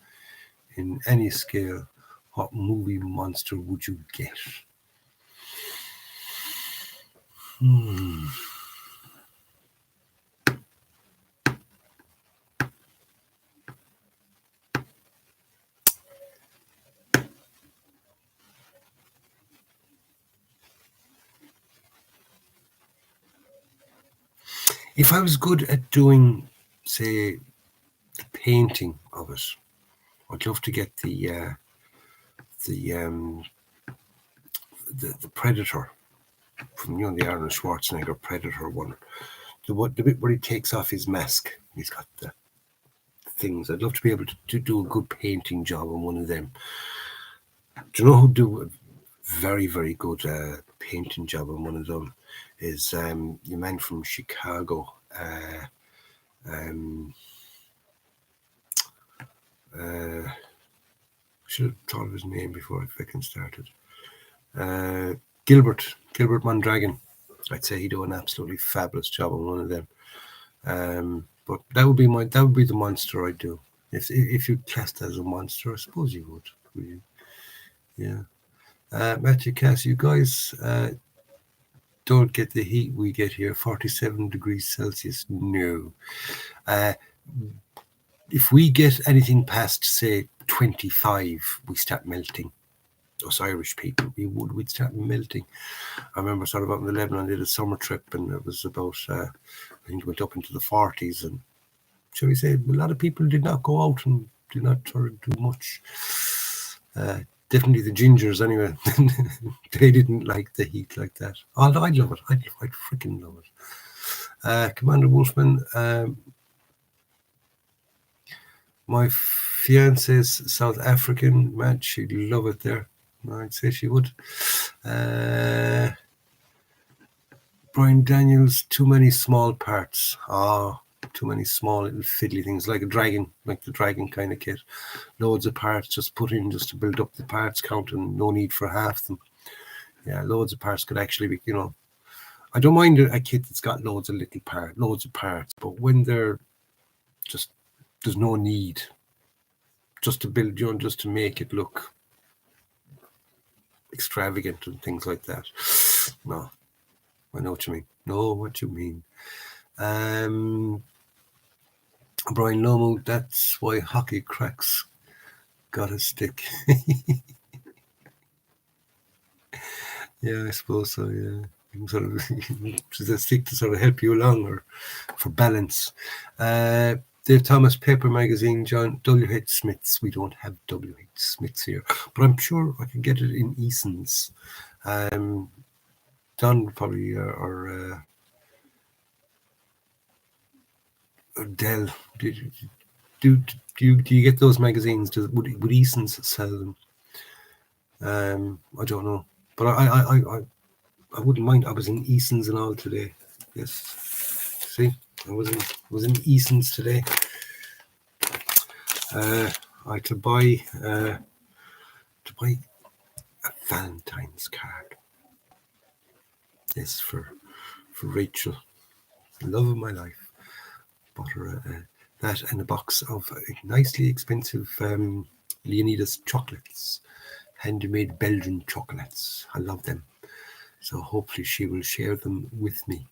in any scale, what movie monster would you get? If I was good at doing, say, the painting of it, I'd love to get the Predator from the Arnold Schwarzenegger Predator one. The bit where he takes off his mask, he's got the things. I'd love to be able to do a good painting job on one of them. Do you know who do a very, very good painting job on one of them? Is the man from Chicago. Should have thought of his name before I fucking started. Gilbert Mondragon. I'd say he'd do an absolutely fabulous job on one of them. But that would be the monster I'd do. If you classed as a monster, I suppose you would. Yeah. Matthew Cass, you guys don't get the heat we get here, 47 degrees Celsius. No. If we get anything past, say, 25, we start melting. Us Irish people, we'd start melting. I remember sort of up in Lebanon, I did a summer trip, and it was about, I think it went up into the 40s, and shall we say, a lot of people did not go out and did not sort of do much. Definitely the gingers, anyway. They didn't like the heat like that. Although I'd love it. I'd freaking love it. Commander Wolfman, my fiance's South African, man, she'd love it there. I'd say she would. Brian Daniels, too many small parts. Too many small little fiddly things, like the dragon kind of kit. Loads of parts just put in just to build up the parts count, and no need for half them. Yeah, loads of parts could actually be, I don't mind a kit that's got loads of parts, but when they're just, there's no need just to build, just to make it look extravagant and things like that. No, I know what you mean. Brian Lomo, that's why hockey cracks got a stick. Yeah, I suppose so, yeah. You can sort of a stick to sort of help you along, or for balance. Dave Thomas, Paper Magazine, John, W.H. Smiths. We don't have W.H. Smiths here, but I'm sure I can get it in Eason's. Don probably, or Dell. Do you get those magazines? Would Eason's sell them? I don't know, but I wouldn't mind. I was in Eason's and all today. Yes. See, I was in Eason's today. I had to buy a Valentine's card. Yes, for Rachel, the love of my life. Bought her that and a box of nicely expensive Leonidas chocolates, handmade Belgian chocolates. I love them. So hopefully she will share them with me.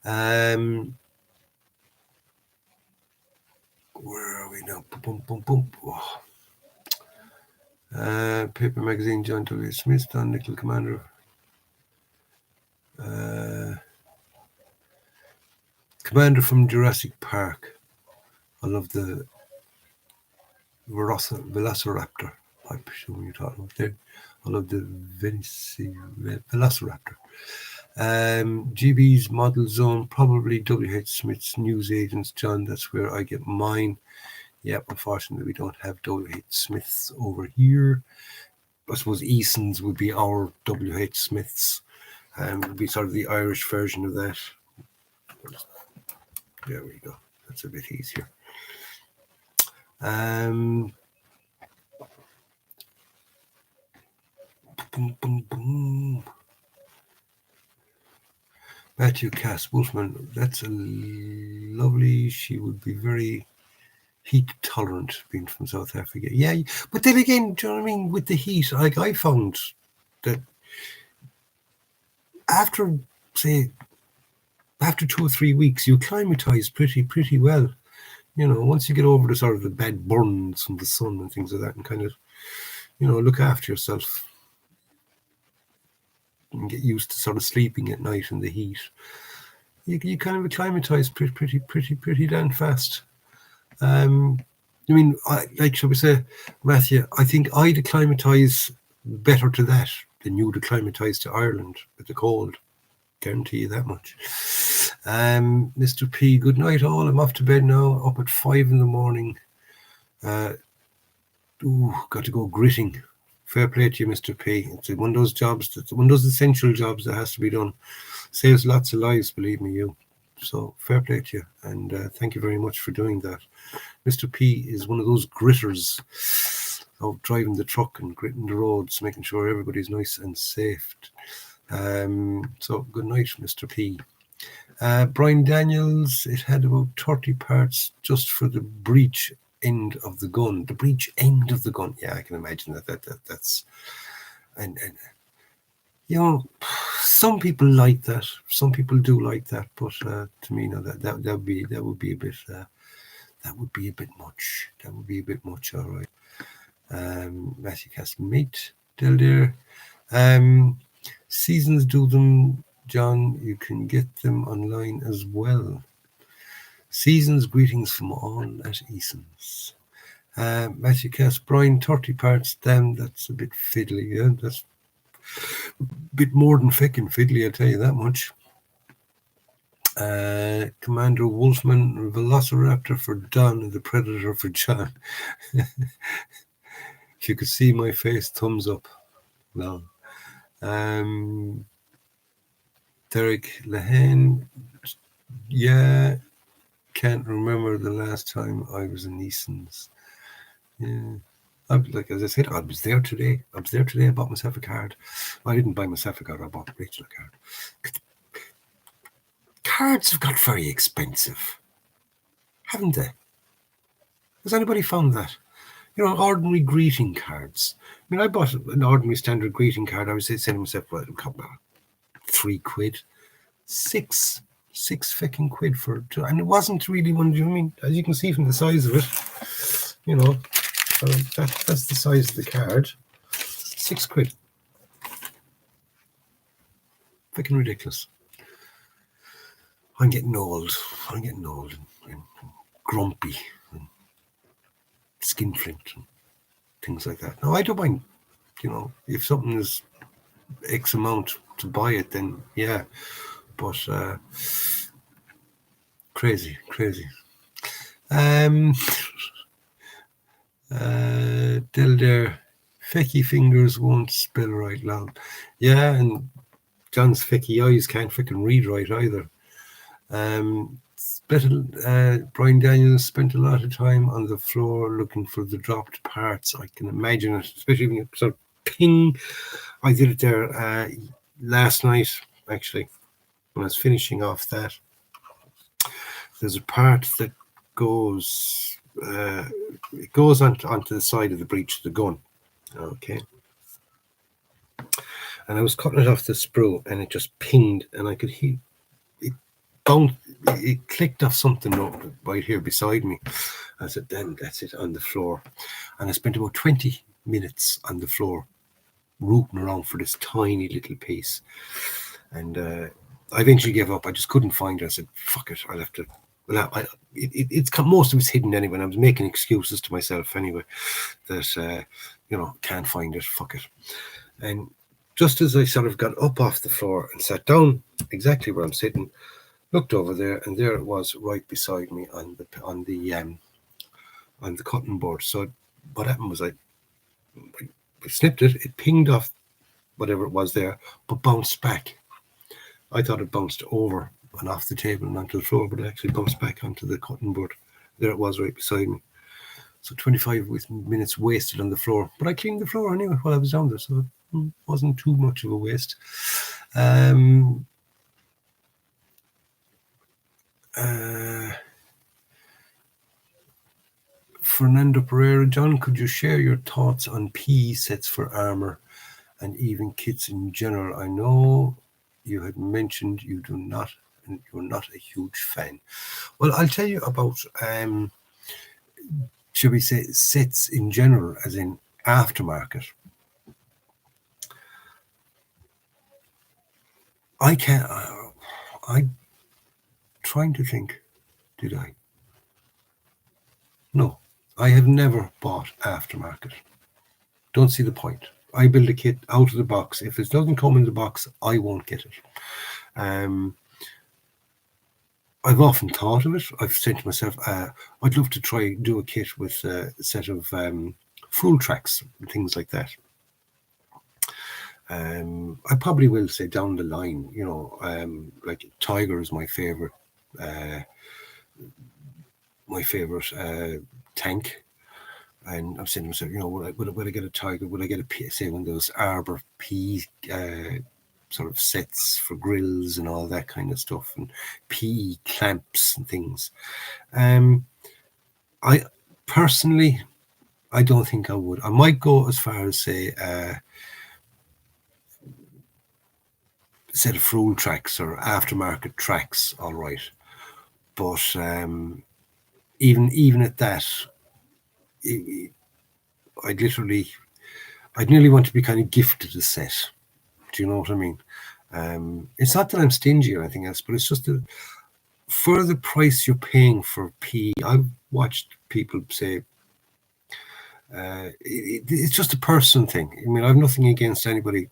Where are we now? Boom, boom, boom. Oh. Paper Magazine, John W. Smith, Don Nickel Commander. Commander from Jurassic Park. I love the Velociraptor. I presume you're talking about there. I love the Velociraptor. GB's Model Zone, probably W.H. Smith's newsagents, John. That's where I get mine. Yep, unfortunately, we don't have W.H. Smith's over here. I suppose Eason's would be our W.H. Smith's. Would be sort of the Irish version of that. There we go. That's a bit easier. Boom, boom, boom. Matthew Cass Wolfman, that's a lovely. She would be very heat tolerant, being from South Africa. Yeah, but then again, do you know what I mean? With the heat, like I found that after 2 or 3 weeks, you acclimatise pretty well. You know, once you get over the sort of the bad burns from the sun and things like that, and kind of, you know, look after yourself and get used to sort of sleeping at night in the heat, you kind of acclimatise pretty damn fast. I mean, shall we say, Matthew, I think I'd acclimatise better to that than you'd acclimatise to Ireland with the cold. Guarantee you that much. Mr. P, good night all. I'm off to bed now, up at 5 a.m. Got to go gritting. Fair play to you, Mr. P. It's one of those jobs, one of those essential jobs that has to be done. Saves lots of lives, believe me, you. So fair play to you, and thank you very much for doing that. Mr. P is one of those gritters of driving the truck and gritting the roads, making sure everybody's nice and safe. So good night, Mr. P. Brian Daniels, it had about 30 parts just for the breech end of the gun. The breech end of the gun. Yeah, I can imagine that's and you know, some people like that. Some people do like that, but to me, no, that would be a bit that would be a bit much. That would be a bit much. All right. Matthew Castle, mate, Del there. Seasons do them, John. You can get them online as well. Seasons greetings from all at Eason's. Matthew Cass, Brian, 30 parts. Damn, that's a bit fiddly. Yeah, that's a bit more than feckin' fiddly, I'll tell you that much. Commander Wolfman, Velociraptor for Don and the Predator for John. If you could see my face, thumbs up. No. Derek Lehane, yeah, can't remember the last time I was in Eason's. Yeah, like as I said, I was there today. I bought myself a card. I didn't buy myself a card. I bought Rachel a card. Cards have got very expensive, haven't they? Has anybody found that? You know, ordinary greeting cards. I mean, I bought an ordinary standard greeting card. I was saying to myself, well, £3, six fucking quid for it. And it wasn't really one. I mean, as you can see from the size of it, you know, that's the size of the card. £6. Fucking ridiculous. I'm getting old and grumpy and skinflint and things like that. Now, I don't mind, you know, if something is X amount to buy it, then yeah. But crazy. Till there, fecky fingers won't spell right loud. Yeah, and John's fecky eyes can't freaking read right either. Brian Daniels spent a lot of time on the floor looking for the dropped parts. I can imagine it, especially when you sort of ping. I did it there last night, actually, when I was finishing off that. There's a part that goes it goes onto the side of the breech of the gun. Okay. And I was cutting it off the sprue and it just pinged and I could hear it bounced, it clicked off something right here beside me. I said, then that's it, on the floor. And I spent about 20 minutes on the floor rooting around for this tiny little piece. And I eventually gave up. I just couldn't find it. I said, fuck it, I'll have to. Well, it's most of it's hidden anyway. And I was making excuses to myself anyway that, can't find it, fuck it. And just as I sort of got up off the floor and sat down exactly where I'm sitting, looked over there, and there it was right beside me on the cutting board. So what happened was I snipped it. It pinged off whatever it was there, but bounced back. I thought it bounced over and off the table and onto the floor, but it actually bounced back onto the cutting board. There it was right beside me. So 25 minutes wasted on the floor, but I cleaned the floor anyway while I was down there, so it wasn't too much of a waste. Fernando Pereira, John, could you share your thoughts on PE sets for armor and even kits in general? I know you had mentioned you're not a huge fan. Well, I'll tell you about, shall we say, sets in general, as in aftermarket. I'm trying to think, did I? No, I have never bought aftermarket. Don't see the point. I build a kit out of the box. If it doesn't come in the box, I won't get it. I've often thought of it. I've said to myself, I'd love to do a kit with a set of full tracks and things like that. I probably will say down the line, like Tiger is my favorite tank. And I'm saying to myself, would I get a Tiger? Would I get say one of those Arbor P sort of sets for grills and all that kind of stuff, and P clamps and things? I personally, I don't think I would. I might go as far as say set of full tracks or aftermarket tracks, all right. But even at that, I'd nearly want to be kind of gifted a set. Do you know what I mean? It's not that I'm stingy or anything else, but it's just that for the price you're paying for PE, I've watched people say it's just a personal thing. I mean, I have nothing against anybody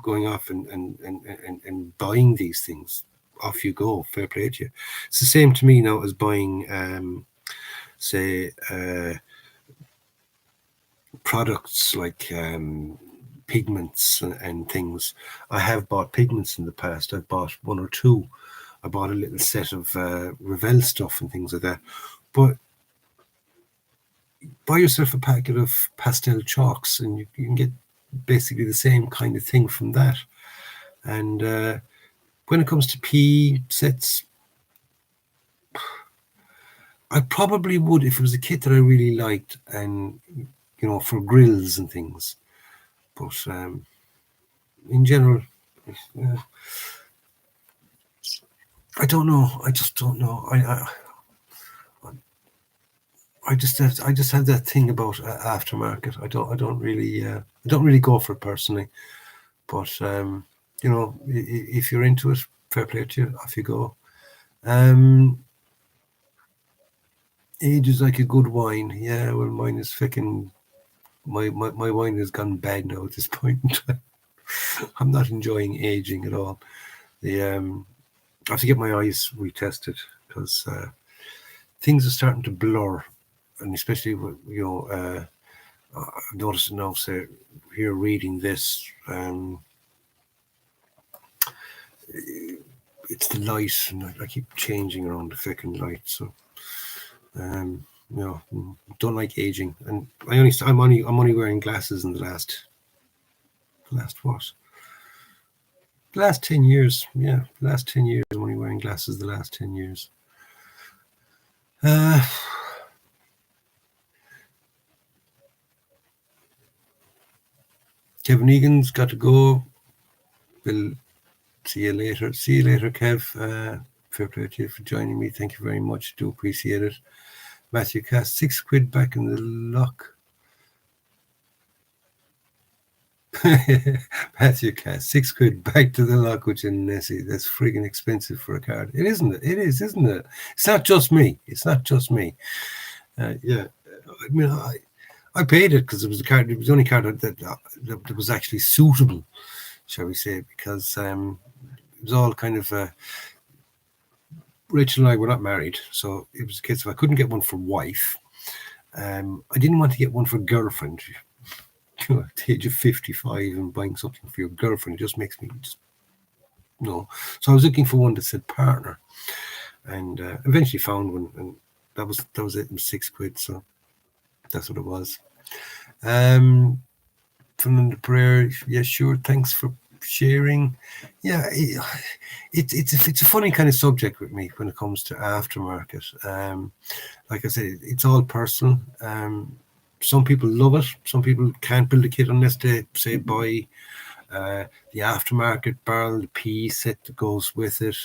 going off and buying these things. Off you go, fair play to you. It's the same to me now as buying, say, products like pigments and things. I have bought pigments in the past. I've bought one or two. I bought a little set of Revell stuff and things like that. But buy yourself a packet of pastel chalks and you can get basically the same kind of thing from that. And when it comes to PE sets, I probably would if it was a kit that I really liked and, for grills and things. But in general, I don't know. I just don't know. I just have that thing about aftermarket. I don't really go for it personally. But if you're into it, fair play to you. Off you go. Age is like a good wine. Yeah, well, mine is fucking. My wine has gone bad now at this point in time. I'm not enjoying aging at all. I have to get my eyes retested because things are starting to blur, and especially I've noticed now. Say here reading this, it's the light, and I keep changing around the fucking light. So, don't like aging, and I'm only wearing glasses in the last what? The last 10 years. Yeah, the last 10 years. I'm only wearing glasses the last 10 years. Kevin Egan's got to go. We'll see you later. See you later, Kev. Fair play to you for joining me. Thank you very much. Do appreciate it. Matthew Cass, £6 back in the lock. Matthew Cass, £6 back to the lock, which is Nessie. That's friggin' expensive for a card. It isn't it? It is, isn't it? It's not just me. It's not just me. Yeah. I mean, I paid it because it was the only card that was actually suitable, shall we say, because it was all kind of. Rachel and I were not married, so it was a case of I couldn't get one for wife. I didn't want to get one for girlfriend. At the age of 55 and buying something for your girlfriend, it just makes me no. So I was looking for one that said partner, and eventually found one, and that was it. It was £6, so that's what it was. From the prayer, yeah, sure. Thanks for sharing. Yeah, it's a funny kind of subject with me when it comes to aftermarket. Like I said, it's all personal. Some people love it. Some people can't build a kit unless they say buy the aftermarket barrel, the P set that goes with it,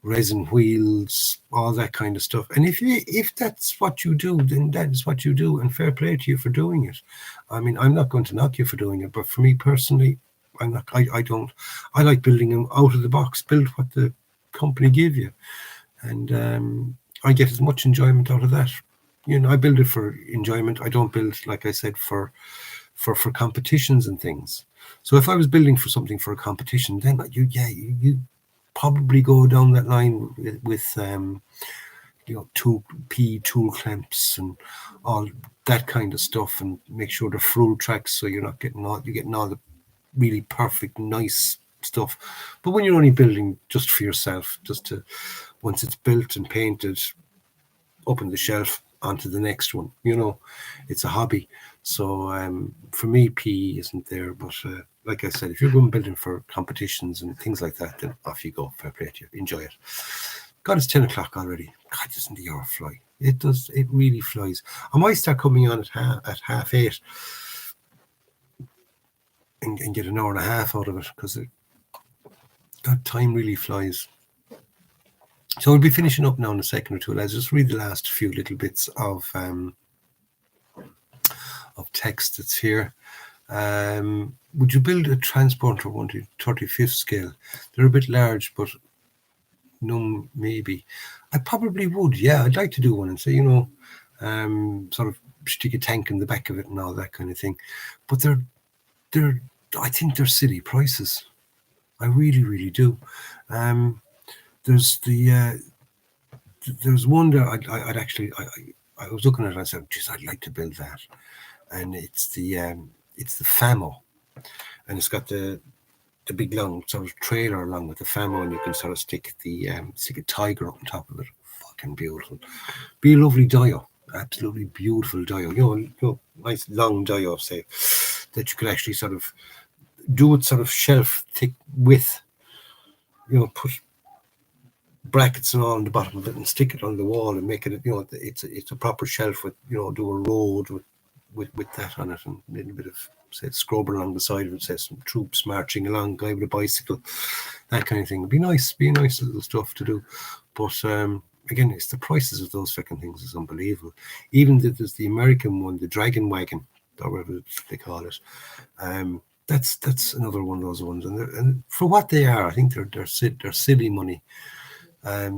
resin wheels, all that kind of stuff. And if that's what you do, then that is what you do, and fair play to you for doing it. I mean, I'm not going to knock you for doing it, but for me personally, I'm not. I don't. I like building them out of the box. Build what the company give you, and I get as much enjoyment out of that. I build it for enjoyment. I don't build, like I said, for competitions and things. So if I was building for something for a competition, then you probably go down that line with 2P tool clamps and all that kind of stuff, and make sure they're full tracks so you're getting all the really perfect, nice stuff. But when you're only building just for yourself, just to once it's built and painted, open the shelf, onto the next one. It's a hobby. So for me, PE isn't there. But like I said, if you're going building for competitions and things like that, then off you go. Fair play to you. Enjoy it. God, it's 10 o'clock already. God, doesn't the hour fly? It does. It really flies. I might start coming on at 8:30 and get an hour and a half out of it, because that time really flies. So we'll be finishing up now in a second or two. Let's just read the last few little bits of text that's here. Would you build a transporter 1/35 scale? They're a bit large, but no, maybe. I probably would. Yeah, I'd like to do one and say, sort of stick a tank in the back of it and all that kind of thing. But I think they're silly prices. I really, really do. There's one there. I was looking at it and I said, geez, I'd like to build that. And it's the Famo, and it's got the big long sort of trailer along with the Famo, and you can sort of stick a tiger up on top of it. Fucking beautiful. Be a lovely dio. Absolutely beautiful dio. Nice long dio, say, that you could actually sort of do it sort of shelf thick width. Put brackets and all on the bottom of it and stick it on the wall and make it, it's a proper shelf with, do a road with that on it, and a little bit of, say, scrubber along the side of it, say some troops marching along, guy with a bicycle, that kind of thing. It'd be nice little stuff to do. But again, it's the prices of those fucking things is unbelievable. Even there's the American one, the Dragon Wagon, or whatever they call it. That's another one of those ones, and for what they are, I think they're silly money.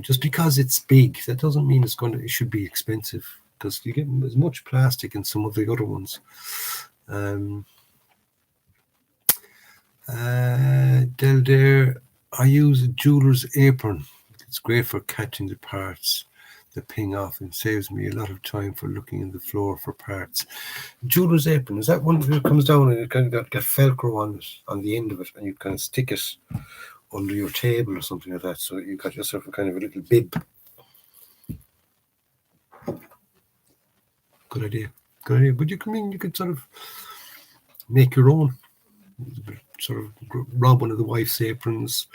Just because it's big, that doesn't mean it should be expensive, because you get as much plastic in some of the other ones. Del Dare, I use a jeweler's apron. It's great for catching the parts that ping off and saves me a lot of time for looking in the floor for parts. Jeweler's apron, is that one that comes down and it kind of got Velcro on the end of it, and you kind of stick it under your table or something like that. So you got yourself a kind of a little bib. Good idea. Good idea. But you could sort of make your own. Sort of rob one of the wife's aprons,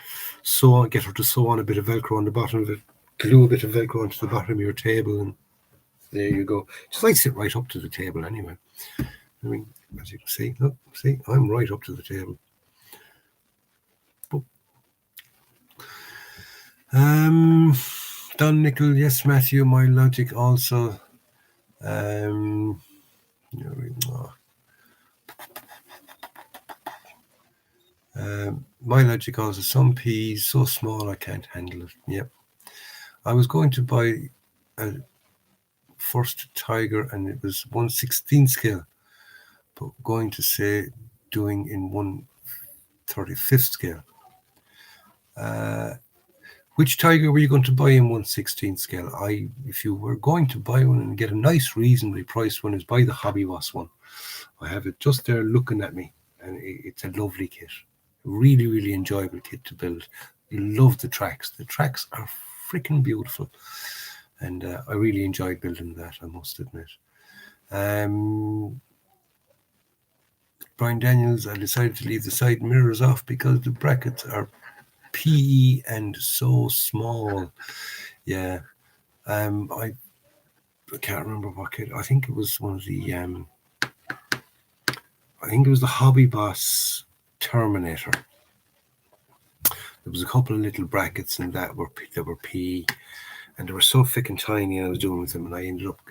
get her to sew on a bit of Velcro on the bottom of it, glue a bit of Velcro onto the bottom of your table, and there you go. Just like sit right up to the table anyway. I mean, as you can see, look, see, I'm right up to the table. Don Nickel, yes, Matthew, my logic also. My logic also, some peas so small I can't handle it. Yep. I was going to buy a first Tiger and it was 1/16 scale, but going to say doing in 1/35 scale. Which Tiger were you going to buy in 1/16 scale? If you were going to buy one and get a nice, reasonably priced one, is buy the Hobbies one. I have it just there looking at me, and it's a lovely kit. Really, really enjoyable kit to build. You love the tracks. The tracks are freaking beautiful, and I really enjoyed building that, I must admit. Brian Daniels, I decided to leave the side mirrors off because the brackets are PE and so small. Yeah. I can't remember what kit. I think it was one of the I think it was the Hobby Boss Terminator. There was a couple of little brackets in that were PE, and they were so thick and tiny. I was doing with them, and I ended up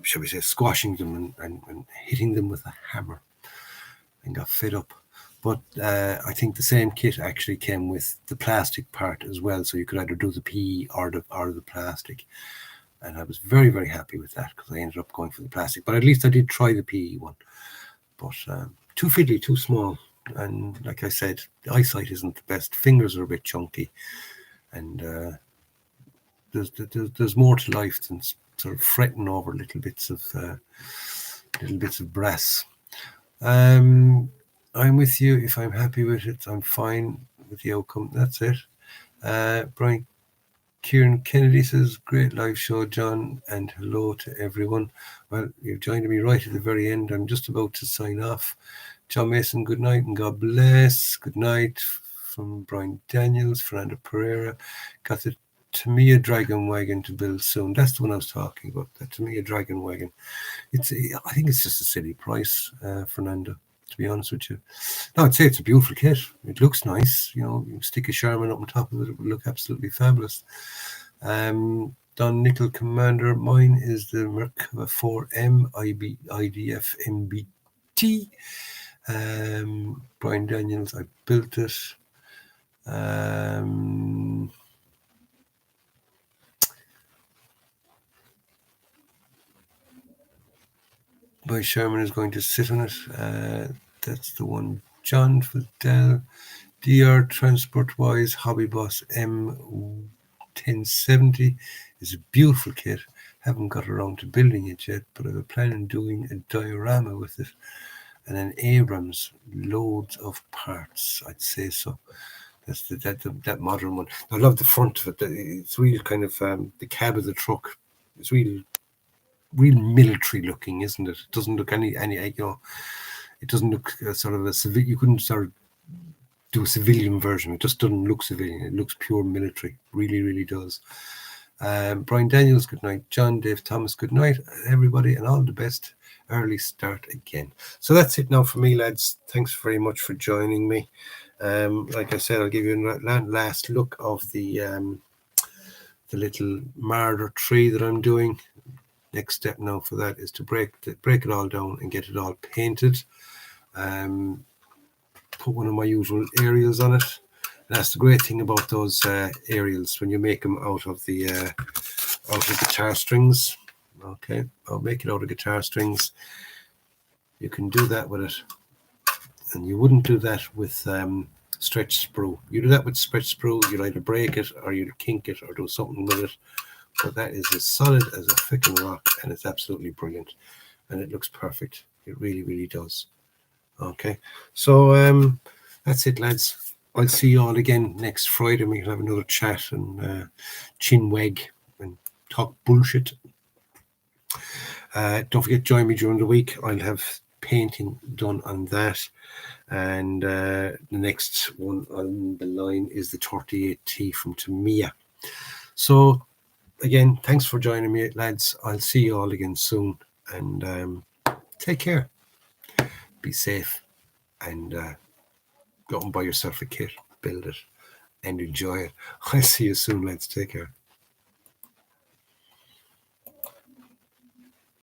shall we say, squashing them and hitting them with a hammer, and got fed up. But I think the same kit actually came with the plastic part as well, so you could either do the PE or the plastic. And I was very, very happy with that because I ended up going for the plastic. But at least I did try the PE one. But too fiddly, too small. And like I said, the eyesight isn't the best. Fingers are a bit chunky. And there's more to life than sort of fretting over little bits of brass. I'm with you. If I'm happy with it, I'm fine with the outcome. That's it. Brian Kieran Kennedy says, great live show, John, and hello to everyone. Well, you've joined me right at the very end. I'm just about to sign off. John Mason, good night and God bless. Good night from Brian Daniels, Fernando Pereira. Got the Tamiya Dragon Wagon to build soon. That's the one I was talking about, the Tamiya Dragon Wagon. I think it's just a silly price, Fernando, to be honest with you. No, I'd say it's a beautiful kit. It looks nice. You stick a Sherman up on top of it, it would look absolutely fabulous. Don Nickel Commander, mine is the Merkava 4M IDF MBT. Brian Daniels, I built it. My Sherman is going to sit on it. That's the one. John Fidel, DR Transport Wise Hobby Boss M1070 is a beautiful kit. Haven't got around to building it yet, but I have a plan on doing a diorama with it. And then Abrams, loads of parts, I'd say so. That's that modern one. I love the front of it. It's really kind of the cab of the truck. It's real military looking, isn't it? It doesn't look any it doesn't look sort of a civil. You couldn't sort of do a civilian version. It just doesn't look civilian. It looks pure military. Really, really does. Brian Daniels, good night. John, Dave Thomas, good night, everybody, and all the best. Early start again. So that's it now for me, lads. Thanks very much for joining me. Like I said, I'll give you a last look of the little Marder III that I'm doing. Next step now for that is to break it all down and get it all painted. Put one of my usual aerials on it. And that's the great thing about those aerials when you make them out of guitar strings. Okay, I'll make it out of guitar strings. You can do that with it, and you wouldn't do that with stretch sprue. You do that with stretch sprue, you'll either break it or you'll kink it or do something with it. But that is as solid as a freaking rock, and it's absolutely brilliant, and it looks perfect. It really, really does. Okay, so that's it, lads. I'll see you all again next Friday. We can have another chat and chinwag and talk bullshit. Don't forget, join me during the week. I'll have painting done on that. And the next one on the line is the 38T from Tamiya. So, again, thanks for joining me, lads. I'll see you all again soon. And take care. Be safe. And go and buy yourself a kit. Build it. And enjoy it. I'll see you soon, lads. Take care.